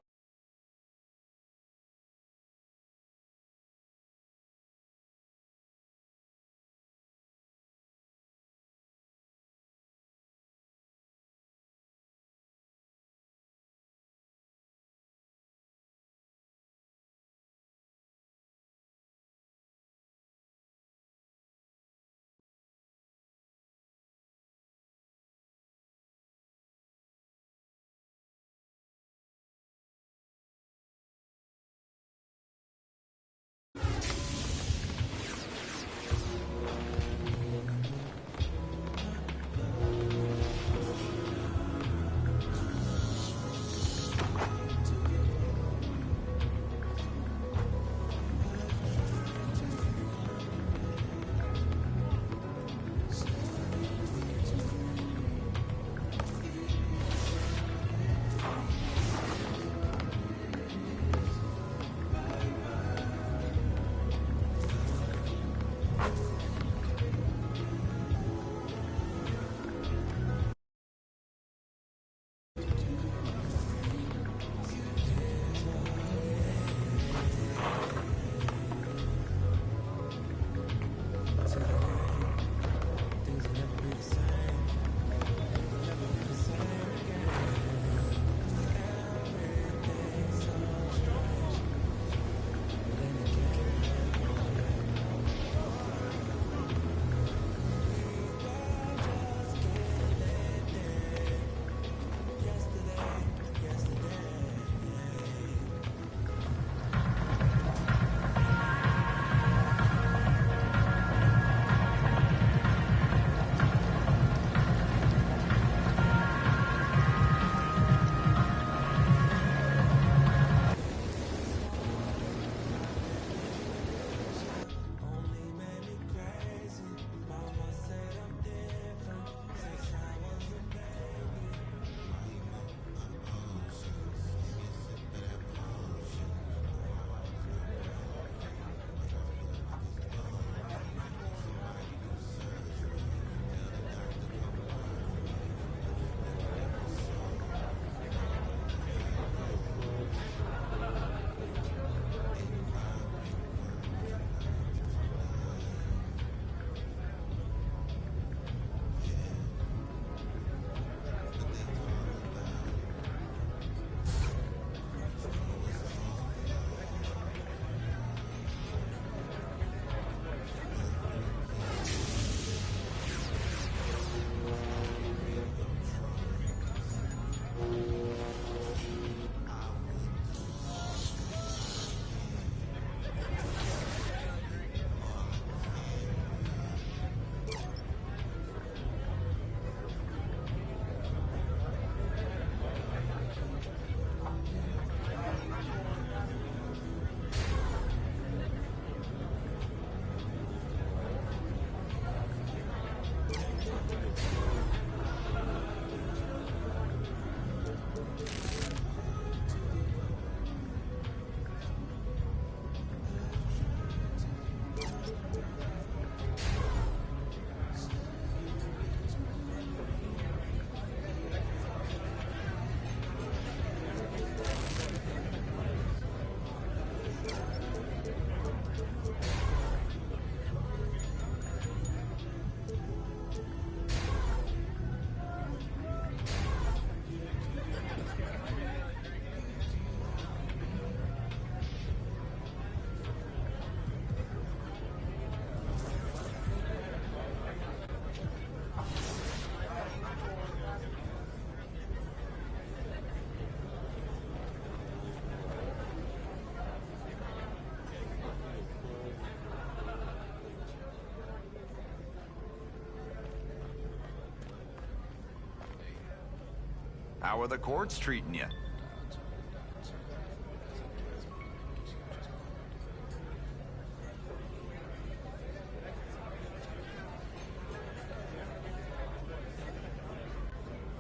How are the courts treating you?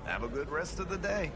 Have a good rest of the day.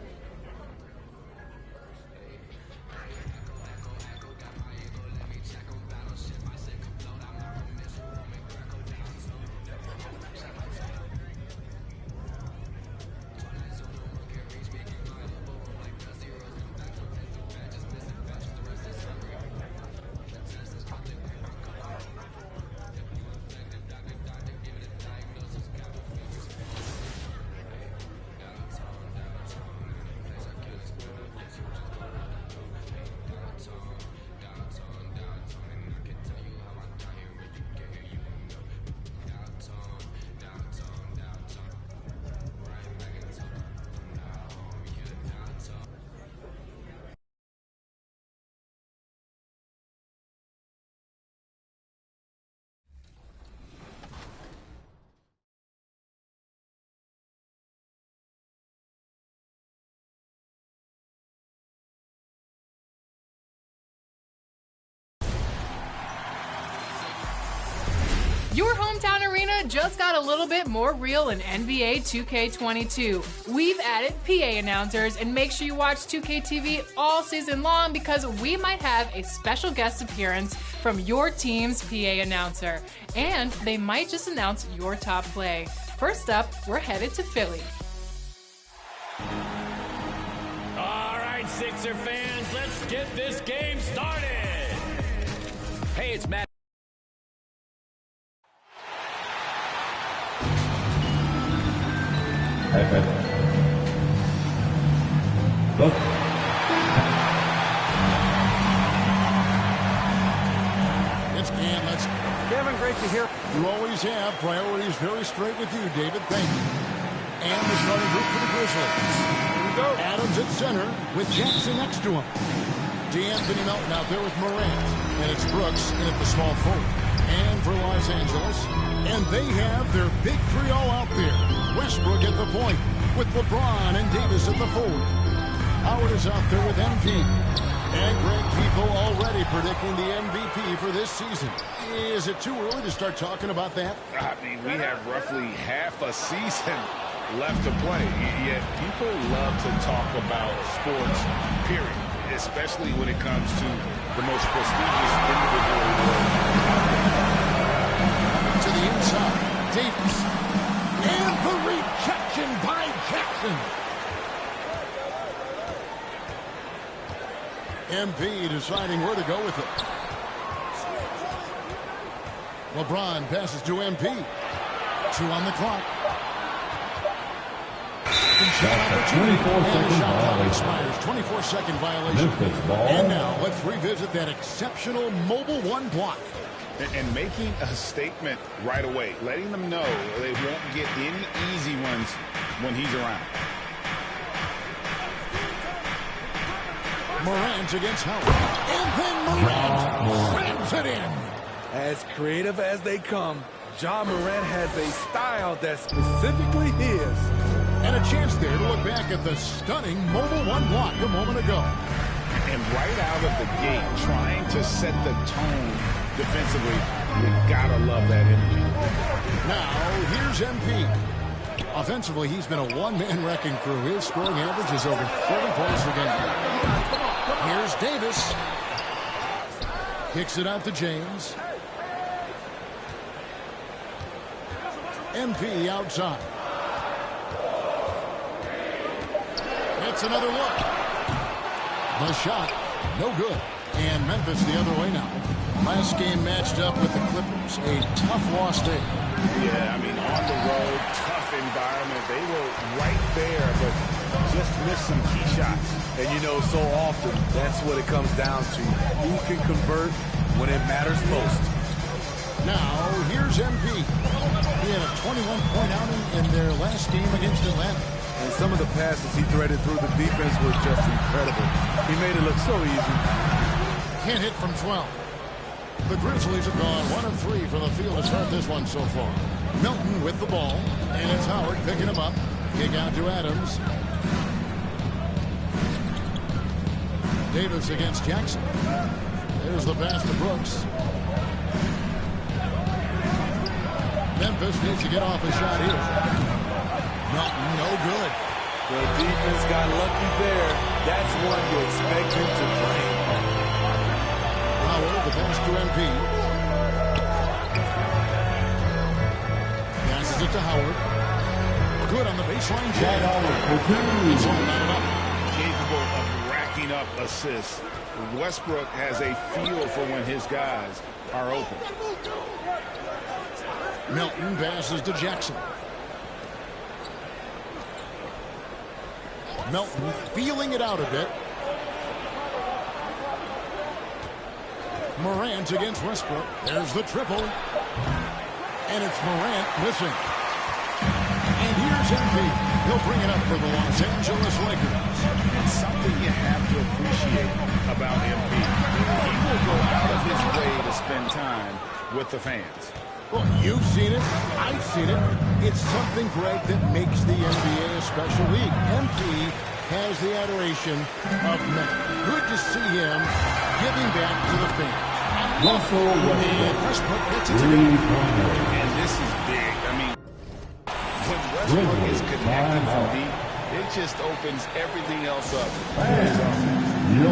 Your hometown arena just got a little bit more real in NBA 2K22. We've added PA announcers, and make sure you watch 2K TV all season long because we might have a special guest appearance from your team's PA announcer. And they might just announce your top play. First up, we're headed to Philly. All right, Sixer fans, let's get this game started. Hey, it's Matt. Look. It's Cam. That's Kevin, great to hear. You always have priorities very straight with you, David. Thank you. And the starting group for the Grizzlies. Here we go. Adams at center with Jackson next to him. D'Anthony Melton out there with Morant. And it's Brooks in at the small forward. And for Los Angeles. And they have their big three all out there. Westbrook at the point with LeBron and Davis at the forward. Howard is out there with MP. And Greg People already predicting the MVP for this season. Is it too early to start talking about that? I mean, we have roughly half a season left to play. Yet people love to talk about sports, period. Especially when it comes to the most prestigious individual award. To the inside, Davis. And the rejection by Jackson. MP deciding where to go with it. LeBron passes to MP. 2 on the clock. That's a 24-second violation. Expires. 24-second violation. And now let's revisit that exceptional mobile one block. And making a statement right away, letting them know they won't get any easy ones when he's around. Morant against Howard. And then Morant slams it in. As creative as they come, Ja Morant has a style that's specifically his. And a chance there to look back at the stunning mobile one block a moment ago. And right out of the gate, trying to set the tone defensively, you gotta love that energy. Now, here's MP. Offensively, he's been a one-man wrecking crew. His scoring average is over 40 points a game. Here's Davis. Kicks it out to James. MP outside. It's another look. The shot, no good. And Memphis the other way now. Last game matched up with the Clippers. A tough loss day. Yeah, I mean, on the road, tough environment. They were right there, but just missed some key shots. And you know, so often, that's what it comes down to. Who can convert when it matters most? Now, here's MP. He had a 21-point outing in their last game against Atlanta. And some of the passes he threaded through the defense were just incredible. He made it look so easy. Can't hit from 12. The Grizzlies have gone 1 of 3 from the field to start this one so far. Milton with the ball, and it's Howard picking him up. Kick out to Adams. Davis against Jackson. There's the pass to Brooks. Memphis needs to get off a shot here. No good. The defense got lucky there. That's one you expect him to bring. Howard, the pass to MP. Passes it to Howard. Good on the baseline. He's all knotted up. Capable of racking up assists. Westbrook has a feel for when his guys are open. Milton passes to Jackson. Melton feeling it out a bit. Morant against Westbrook. There's the triple. And it's Morant missing. And here's MP. He'll bring it up for the Los Angeles Lakers. It's something you have to appreciate about MP. He will go out of his way to spend time with the fans. Well, you've seen it. I've seen it. It's something, Greg, that makes the NBA a special league. MP has the adoration of many. Good to see him giving back to the fans. Russell Westbrook gets it And this is big. I mean, when Westbrook is connecting from deep, it just opens everything else up.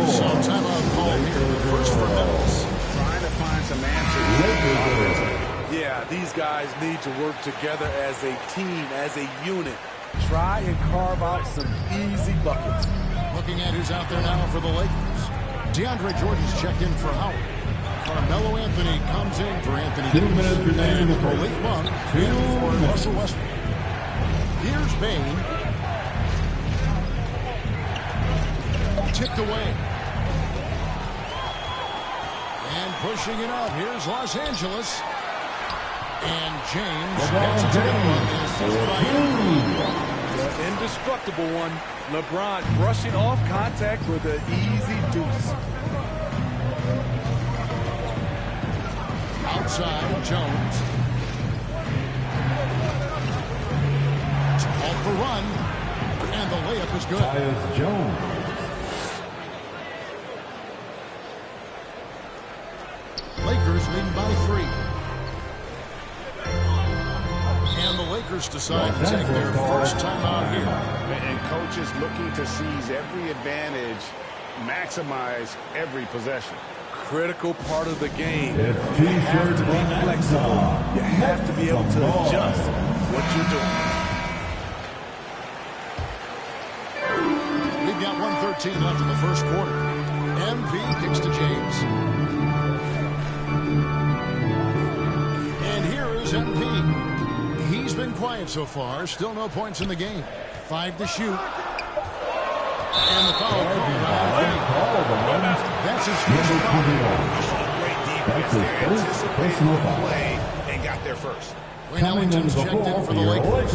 So timeout call here. The first for Memphis. Trying to find some answers. Yeah, these guys need to work together as a team, as a unit. Try and carve out some easy buckets. Looking at who's out there now for the Lakers. DeAndre Jordan's checked in for Howard. Carmelo Anthony comes in for Anthony Davis. And Malik Monk in for Russell Westbrook. Here's Bane. Tipped away. And pushing it up. Here's Los Angeles. And James gets it to the indestructible one. LeBron brushing off contact with an easy deuce. Outside, Jones. It's called for run. And the layup is good. Tyus Jones. Lakers leading by 3. And the Lakers decide to take their first time out here. And coaches looking to seize every advantage, maximize every possession. Critical part of the game. You have to be flexible. You have to be able to adjust what you're doing. We've got 1:13 left in the first quarter. MP kicks to James. And here is MP. He's been quiet so far. Still no points in the game. 5 to shoot. And the foul called. That's his first foul. Great defense. They anticipated the play and got there first. Wayne Ellington's checked in for the Lakers.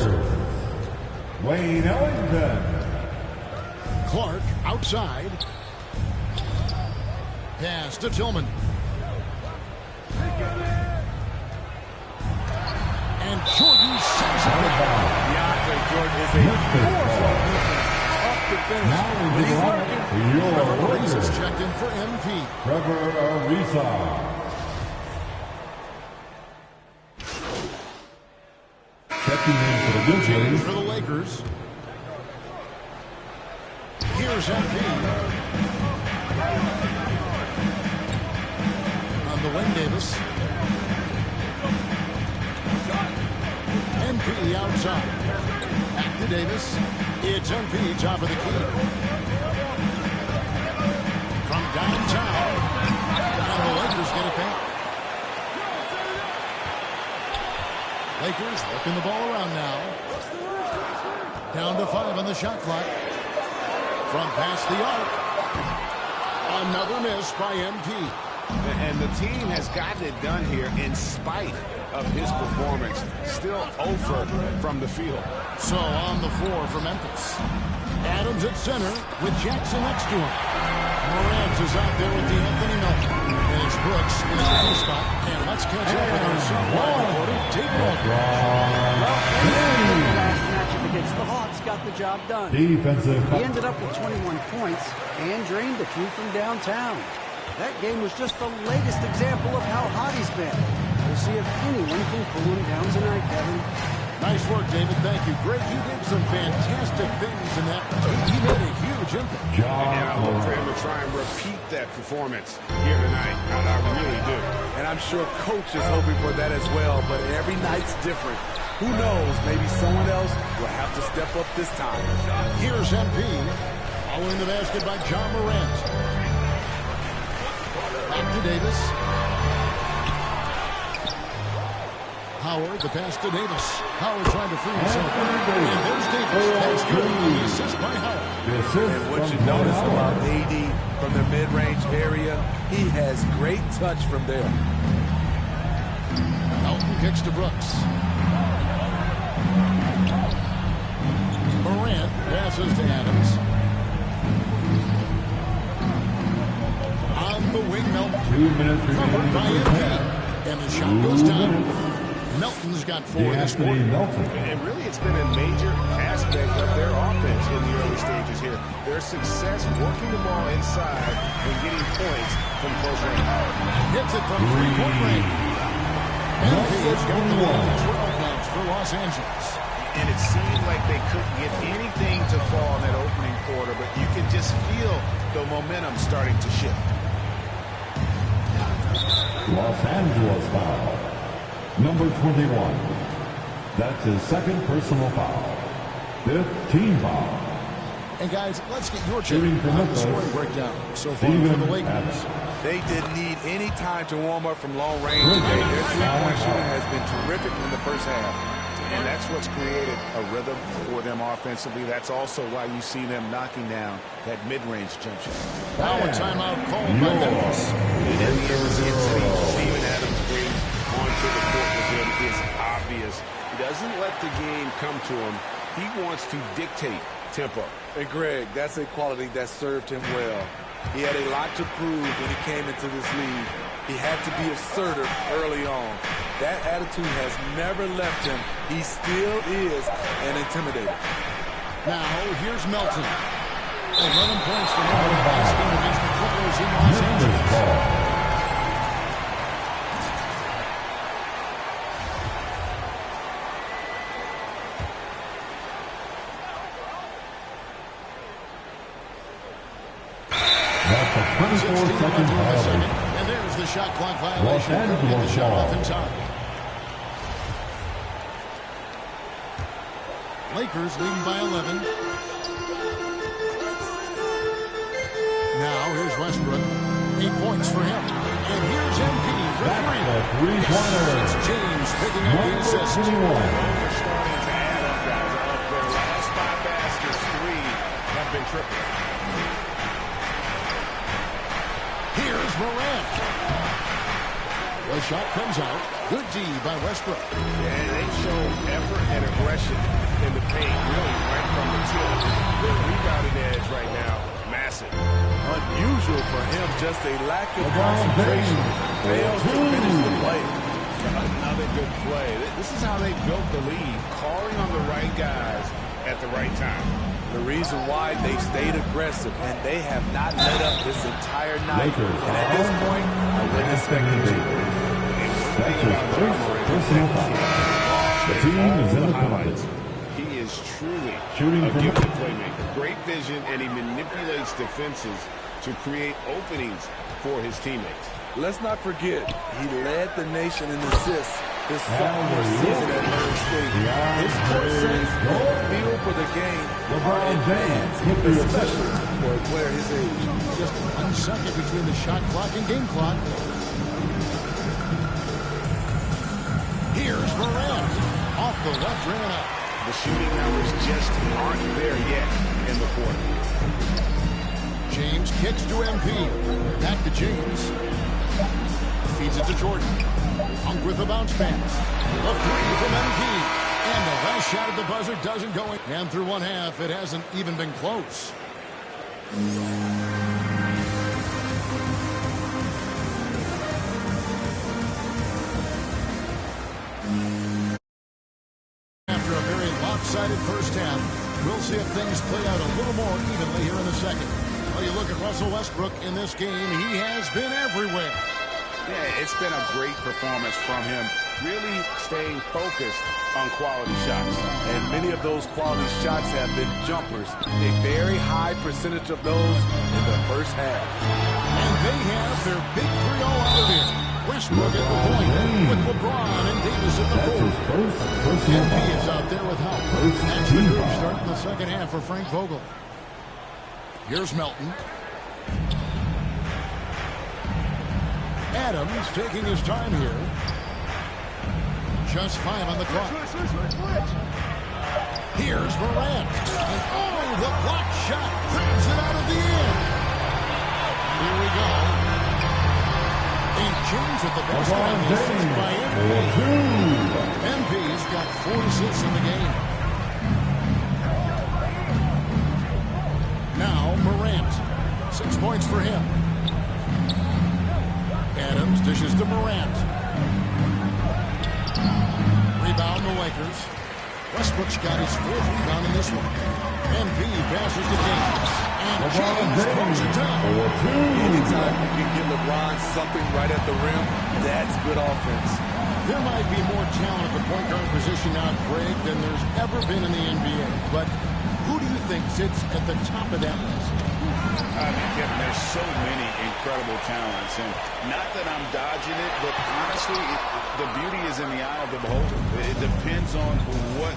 Wayne Ellington. Clark outside. Pass to Tillman. And Jordan sends it back. DeAndre Jordan is a force on tough to finish. But he's working. Trevor Ariza is checked in for MP. Trevor Ariza. Checking in for the James for the Lakers. Here's MP. On the wing, Davis. MP outside. Back to Davis. It's MP top of the key. From downtown. And the Lakers get it back. Lakers working the ball around now. Down to 5 on the shot clock. From past the arc. Another miss by MP. And the team has gotten it done here in spite of his performance. Still over from the field. So on the floor for Memphis. Adams at center with Jackson next to him. Morant is out there with Anthony Melton. And it's Brooks in the key spot. And let's catch up with our supervisor reporter, David Aldridge. Well, in the last match of the Rockets, the Hawks got the job done. Defensive. He ended up with 21 points and drained a few from downtown. That game was just the latest example of how hot he's been. We'll see if anyone can cool him down tonight, Kevin. Nice work, David. Thank you. Greg, you did some fantastic things in that. He made a huge impact. And I hope for him to try and repeat that performance here tonight. I really do. And I'm sure Coach is hoping for that as well, but every night's different. Who knows? Maybe someone else will have to step up this time. Here's MP. Following the basket by John Morant. Back to Davis. Howard, the pass to Davis. Howard trying to free himself. And there's Davis. That's good. The assist by Howard. And what you notice about AD from the mid-range area, he has great touch from there. Melton kicks to Brooks. Morant passes to Adams. On the wing, Melton. 2 minutes Covered by MP. And the shot goes down. Melton's got 4 this quarter. And really, it's been a major aspect of their offense in the early stages here. Their success working the ball inside and getting points from close range. Hits it from 3-point range. MP's got the ball in 12 now for Los Angeles. And it seemed like they couldn't get anything to fall in that opening quarter, but you can just feel the momentum starting to shift. Los Angeles foul. Number 21. That's his second personal foul. 5th team foul. And guys, let's get your take on the scoring breakdown so far for the Lakers. They didn't need any time to warm up from long range today. Their three-point shooting has been terrific in the first half. And that's what's created a rhythm for them offensively. That's also why you see them knocking down that mid-range jump shot. Now a timeout called by Memphis. And in the intensity Steven Adams brings onto the court with him is obvious. He doesn't let the game come to him. He wants to dictate tempo. And Greg, that's a quality that served him well. He had a lot to prove when he came into this league. He had to be assertive early on. That attitude has never left him. He still is an intimidator. Now, here's Melton. 11 points for him in the last game against the Clippers in Los Angeles. That's a 24-second violation. And there's the shot clock violation. Couldn't get the shot off in time. Lakers leading by 11. Now here's Westbrook. 8 points for him. And here's MP for 3. It's James picking up the assist. They're starting to add up, guys. Their last 5 baskets, 3 have been triple. Here's Morant. The shot comes out. Good D by Westbrook. And they show effort and aggression in the paint, really right from the tip. Their rebounding edge right now, massive. Unusual for him, just a lack of concentration. Fails to finish the play. Another good play. This is how they built the lead, calling on the right guys at the right time. The reason why they stayed aggressive, and they have not let up this entire night. And at this point, I wouldn't expect them to. That's his first personal foul. The team is in the penalty. He is truly Shooting a from gifted playmaker. Great vision, and he manipulates defenses to create openings for his teammates. Let's not forget, he led the nation in assists his sophomore season at Murray State. His court sense and feel for the game are advanced, especially for a player his age. Just 1 second between the shot clock and game clock. Here's Morant. Off the left rim and out. The shooting numbers just aren't there yet in the quarter. James kicks to MP. Back to James. Feeds it to Jordan. Punk with the bounce pass. A 3 from MP. And the last shot at the buzzer doesn't go in. And through 1 half, it hasn't even been close. After a very lopsided first half, play out a little more evenly here in the second. Well, you look at Russell Westbrook in this game, he has been everywhere. Yeah, it's been a great performance from him, really staying focused on quality shots. And many of those quality shots have been jumpers. A very high percentage of those in the first half. And they have their big 3 all out of here. Westbrook at the point with LeBron and Davis at the four. MP is out there with help. That's the group starting the second half for Frank Vogel. Here's Melton. Adams taking his time here. Just 5 on the clock. Here's Morant. And oh, the block shot grabs it out of the air. Here we go. And James with the basket on the assist by MP. MP's got 4 assists in the game. Now Morant. 6 points for him. Adams dishes to Morant. Rebound the Lakers. Westbrook's got his 4th rebound in this one. MP passes to James. And James throws it down. Anytime you can get LeBron something right at the rim, that's good offense. There might be more talent at the point guard position now, Greg, than there's ever been in the NBA. But who do you think sits at the top of that list? I mean, Kevin, there's so many incredible talents, and not that I'm dodging it, but honestly, the beauty is in the eye of the beholder. It depends on what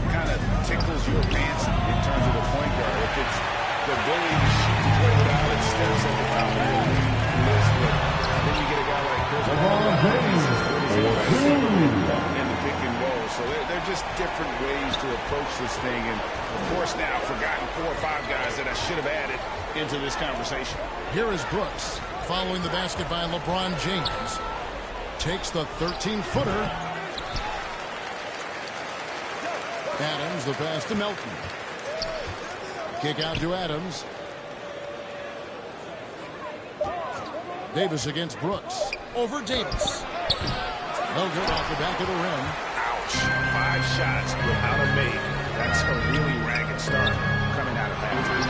kind of tickles your fancy in terms of the point guard. If it's the ability to shoot and play without it, steps at the top of your list, but then you get a guy like Chris in the pick and roll. So they're just different ways to approach this thing, and of course now I've forgotten 4 or 5 guys that I should have added into this conversation. Here is Brooks following the basket by LeBron James. Takes the 13-footer. Adams, the pass to Melton. Kick out to Adams. Davis against Brooks. Over Davis. No good off the back of the rim. Ouch. 5 shots without a make. That's a really ragged start coming out of halftime.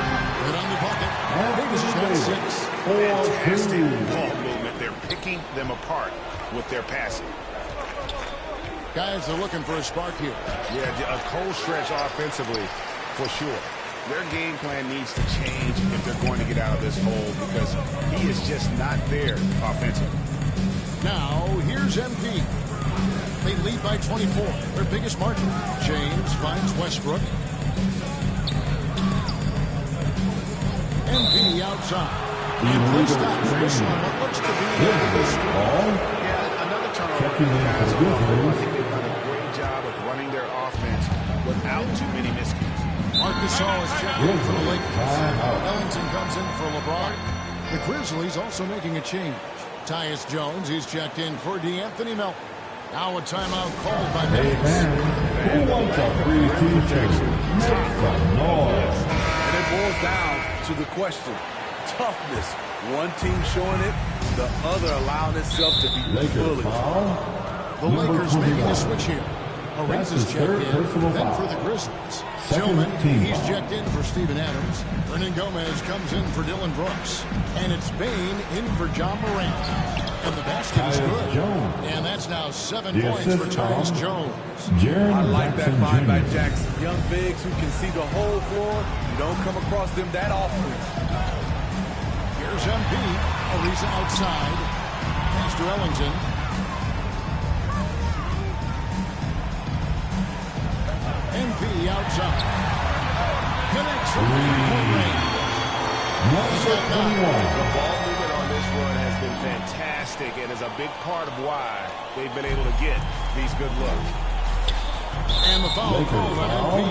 Good on the bucket. Davis has got 6. Fantastic ball movement. They're picking them apart with their passing. Guys are looking for a spark here. Yeah, a cold stretch offensively for sure. Their game plan needs to change if they're going to get out of this hole, because he is just not there offensively. Now, here's MP. They lead by 24, their biggest margin. James finds Westbrook. MP outside. And play stops. This on what looks to be another turnover. I think they've done a great job of running their offense without too many miscues. Marcus Gasol is checked in for the Lakers. Ellington comes in for LeBron. The Grizzlies also making a change. Tyus Jones is checked in for DeAnthony Melton. Now a timeout called by Memphis. Who wants a free t-shirt? Make some noise. And it boils down to the question. Toughness. One team showing it, the other allowing itself to be bullied. The Lakers making a switch here. Ariz is checked in, then for the Grizzlies. Tillman, he's checked in for Steven Adams. Hernan Gomez comes in for Dylan Brooks. And it's Bain in for John Morant. And the basket is good. And that's now 7 points for Tyus Jones. I like that find by Jackson. Young bigs who can see the whole floor. You don't come across them that often. Here's MP. Ariza outside. Pass to Ellington. MP outside. Connects from 3-point range. The ball movement on this run has been fantastic and is a big part of why they've been able to get these good looks. And the foul called on MP.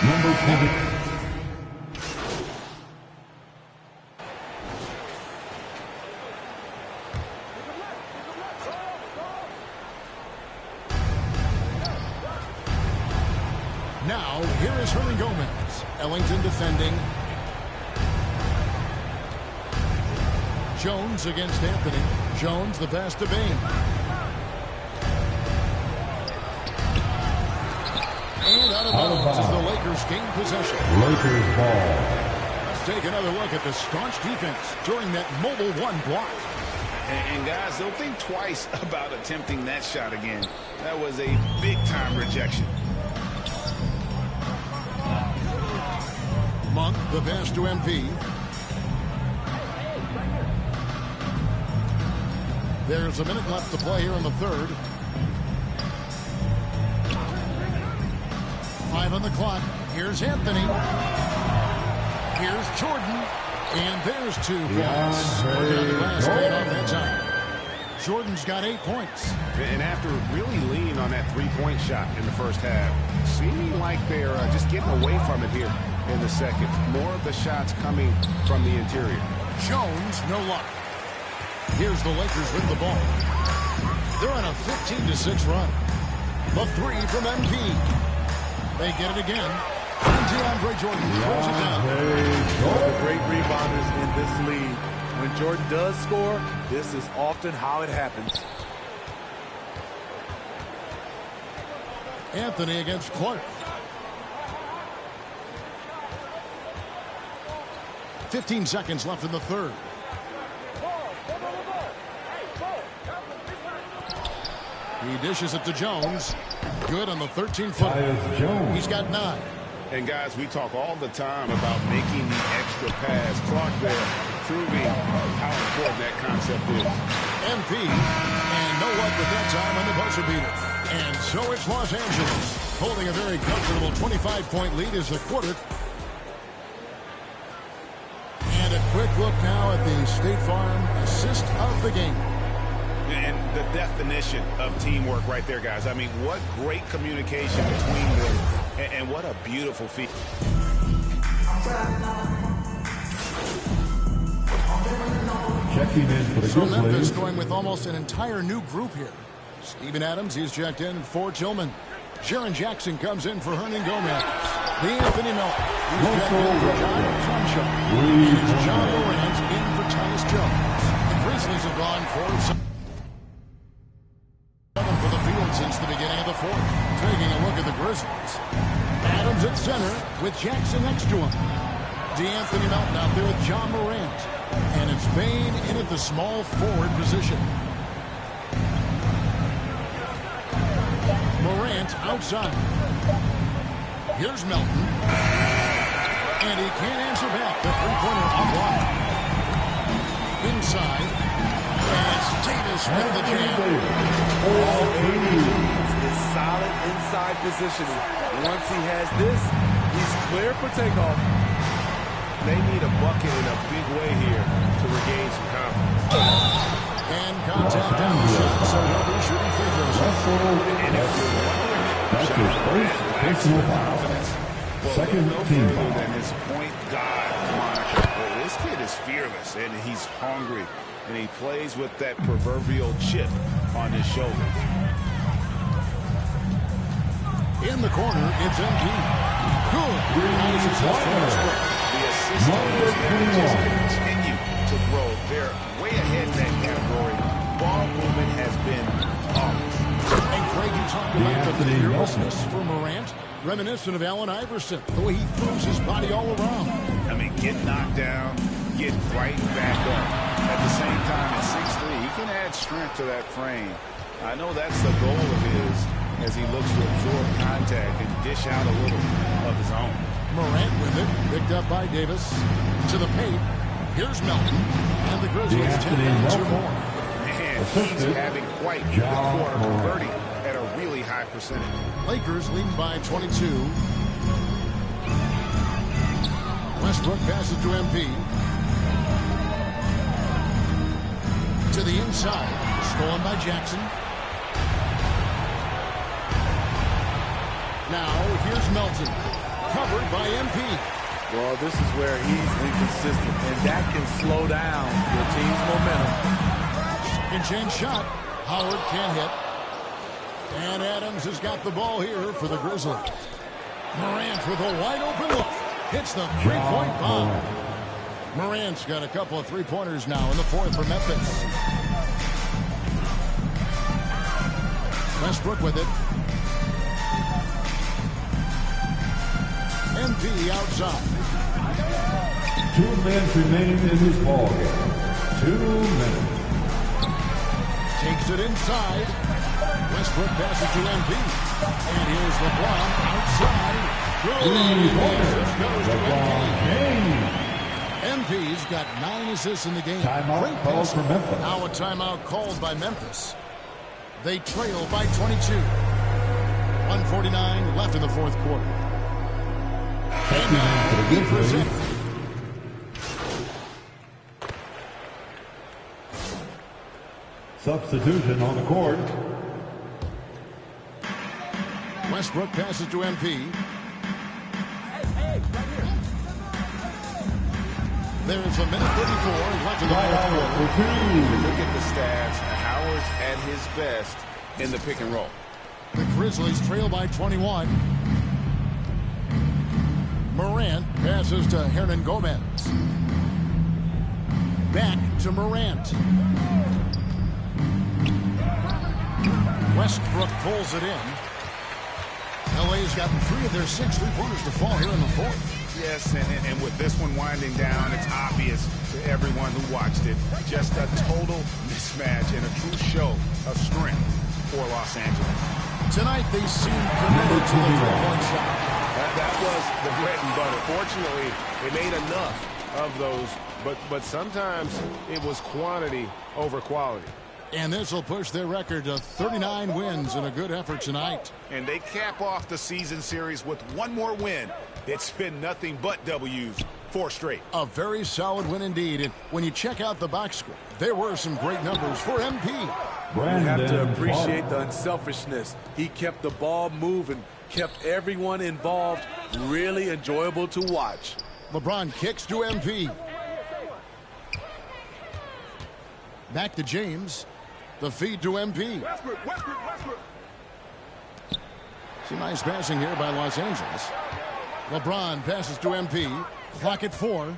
Number 20. Now, here is Hernan Gomez. Ellington defending. Jones against Anthony. Jones, the pass to Bain. And out of bounds as the Lakers gain possession. Lakers ball. Let's take another look at the staunch defense during that mobile one block. And guys, they'll think twice about attempting that shot again. That was a big-time rejection. Monk, the pass to MP. There's a minute left to play here in the third. 5 on the clock. Here's Anthony. Here's Jordan. And there's 2 points. We're down to the last 8 on that time. Jordan's got 8 points. And after really leaning on that three-point shot in the first half, seeming like they're just getting away from it here in the second. More of the shots coming from the interior. Jones, no luck. Here's the Lakers with the ball. They're on a 15-6 run. The 3 from MP. They get it again. And DeAndre Jordan throws it down. One of the great rebounders in this league. When Jordan does score, this is often how it happens. Anthony against Clark. 15 seconds left in the third. He dishes it to Jones. Good on the 13-footer. He's got 9. And guys, we talk all the time about making the extra pass. Clark there proving how important that concept is. MP, and no luck with that time on the buzzer beater. And so it's Los Angeles, holding a very comfortable 25-point lead as the quarter. And a quick look now at the State Farm assist of the game. And the definition of teamwork right there, guys. I mean, what great communication between them, and what a beautiful feat. Checking in for the So Grizzlies. Memphis going with almost an entire new group here. Steven Adams, he's checked in for Tillman. Jaren Jackson comes in for Hernan Gomez. Anthony Melton, he's checked in for John Francho. And John Morant in for Tyus Jones. The Grizzlies have gone for the field since the beginning of the fourth. Taking a look at the Grizzlies. Adams at center with Jackson next to him. DeAnthony Melton out there with John Morant. And it's Bane in at the small forward position. Morant outside. Here's Melton. And he can't answer back. The three-pointer offline. Inside. Davis with the jam. All he needs is solid inside positioning. Once he has this, he's clear for takeoff. They need a bucket in a big way here to regain some confidence. And contact down the shot, so he'll be shooting free throws. And if you're wondering, that's his first personal foul. Second team foul. Than his point guard moniker. Well, this kid is fearless, and he's hungry. And he plays with that proverbial chip on his shoulder. In the corner, it's MP. Good. The assistants just continue to grow. They're way ahead in that category. Ball movement has been awesome. And Craig, you talked about the fearlessness for Morant, reminiscent of Allen Iverson, the way he throws his body all around. I mean, get knocked down, get right back up. At the same time, at 6'3", he can add strength to that frame. I know that's the goal of his as he looks to absorb contact and dish out a little of his own. Morant with it, picked up by Davis. To the paint. Here's Melton. And the Grizzlies 10 points or more. Man, he's having quite the quarter, converting at a really high percentage. Lakers leading by 22. Westbrook passes to MP. To the inside. Stolen by Jackson. Now, here's Melton. Covered by MP. Well, this is where he's inconsistent, and that can slow down your team's momentum. Second chance shot. Howard can't hit. And Adams has got the ball here for the Grizzlies. Morant with a wide open look. Hits the three-point bomb. Morant's got a couple of three-pointers now in the fourth for Memphis. Westbrook with it. MP outside. 2 minutes remain in this ball game. 2 minutes. Takes it inside. Westbrook passes to MP. And here's LeBron outside. MP's got 9 assists in the game. Timeout called for Memphis. Now a timeout called by Memphis. They trail by 22. 1:49 left in the fourth quarter. And now he presents. Substitution on the court. Westbrook passes to MP. There's a minute 34 left in the fourth quarter. Look at the stats. Howard's at his best in the pick and roll. The Grizzlies trail by 21. Morant passes to Hernan Gomez. Back to Morant. Westbrook pulls it in. LA's gotten 3 of their 6 3-pointers to fall here in the fourth. Yes, and with this one winding down, it's obvious to everyone who watched it. Just a total mismatch and a true show of strength for Los Angeles. Tonight, they seem committed to the 3-point shot. That was the bread and butter. Fortunately, they made enough of those, but sometimes it was quantity over quality. And this will push their record to 39 wins in a good effort tonight. And they cap off the season series with one more win. It's been nothing but W's, 4 straight. A very solid win indeed. And when you check out the box score, there were some great numbers for MP. You have to appreciate the unselfishness. He kept the ball moving, kept everyone involved, really enjoyable to watch. LeBron kicks to MP. Back to James. The feed to MP. Some nice passing here by Los Angeles. LeBron passes to MP. Clock at 4.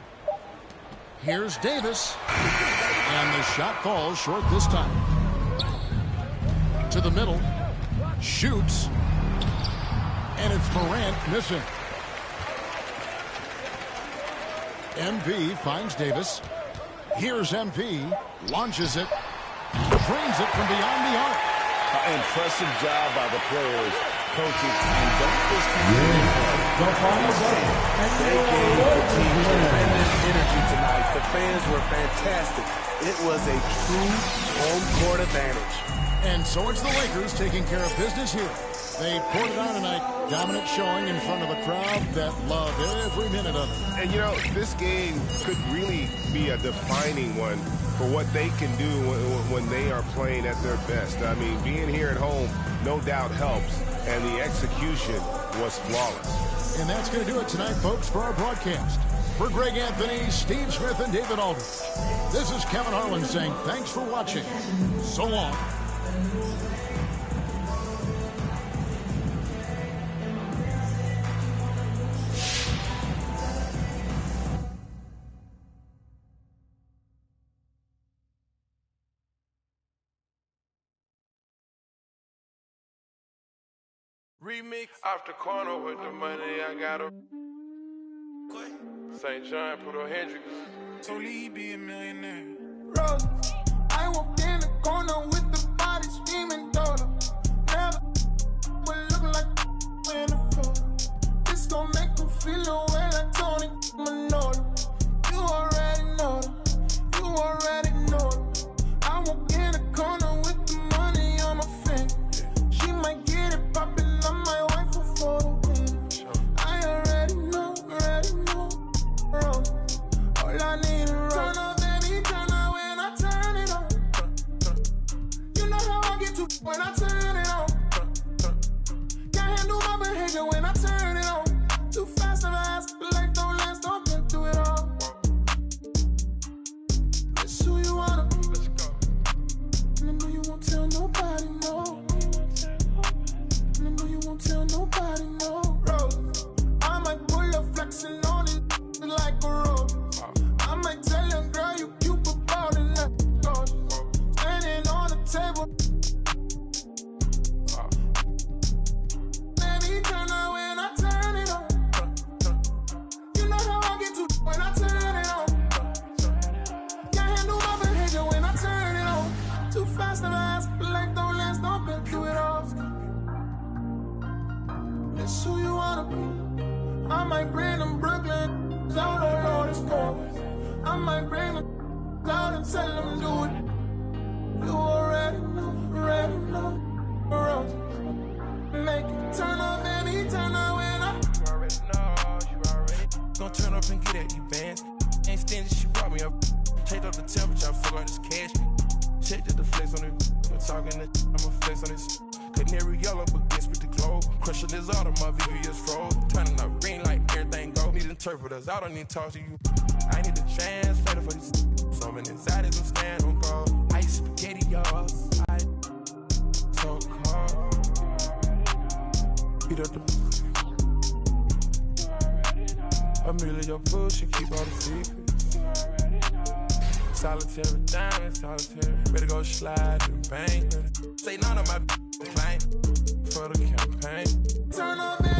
Here's Davis. And the shot falls short this time. To the middle. Shoots. And it's Morant missing. MP finds Davis. Here's MP. Launches it. Drains it from beyond the arc. Impressive job by the players, coaches, and don't discount They gave the team tremendous energy tonight. The fans were fantastic. It was a true home court advantage. And so it's the Lakers taking care of business here. They poured it on tonight. Dominant showing in front of a crowd that loved every minute of it. And, you know, this game could really be a defining one for what they can do when they are playing at their best. I mean, being here at home no doubt helps, and the execution was flawless. And that's going to do it tonight, folks, for our broadcast. For Greg Anthony, Steve Smith, and David Aldridge, this is Kevin Harlan saying thanks for watching. So long. Remix off the corner with the money I got a St. John, put a Hendrix. So Lee be a millionaire. Rose, I walked in the corner with the body screaming daughter. Never would look like in the photo. This gon' make them feel the way like Tony Manolo. You already know them. You already know them. I walk in the corner with the money on my finger. She might get it poppin'. My wife will photo win. I already know, bro. All I need is turn up, baby, turn up when I turn it on. might bring them out and tell them do it. You already know. Rose. Make it turn up, baby, turn up when I. You already know. Gonna turn up and get at you, bands. Ain't stingy, she brought me up. Checked up the temperature, I forgot this cash. Checked the flex on it. I'm talking that I'ma flex on this. Canary yellow, but guess with the glow. Crushing this auto, my VVS froze. Turning up green like everything go. Need interpreters, I don't need to talk to you. I need a translator for this. Some inside is a stand on go. Ice spaghetti, y'all. So cold. Beat up the. Amelia, your bullshit, keep all the secrets. Solitary diamond, solitary. Ready to go slide and bang. Say none of my claim for the campaign. Turn up.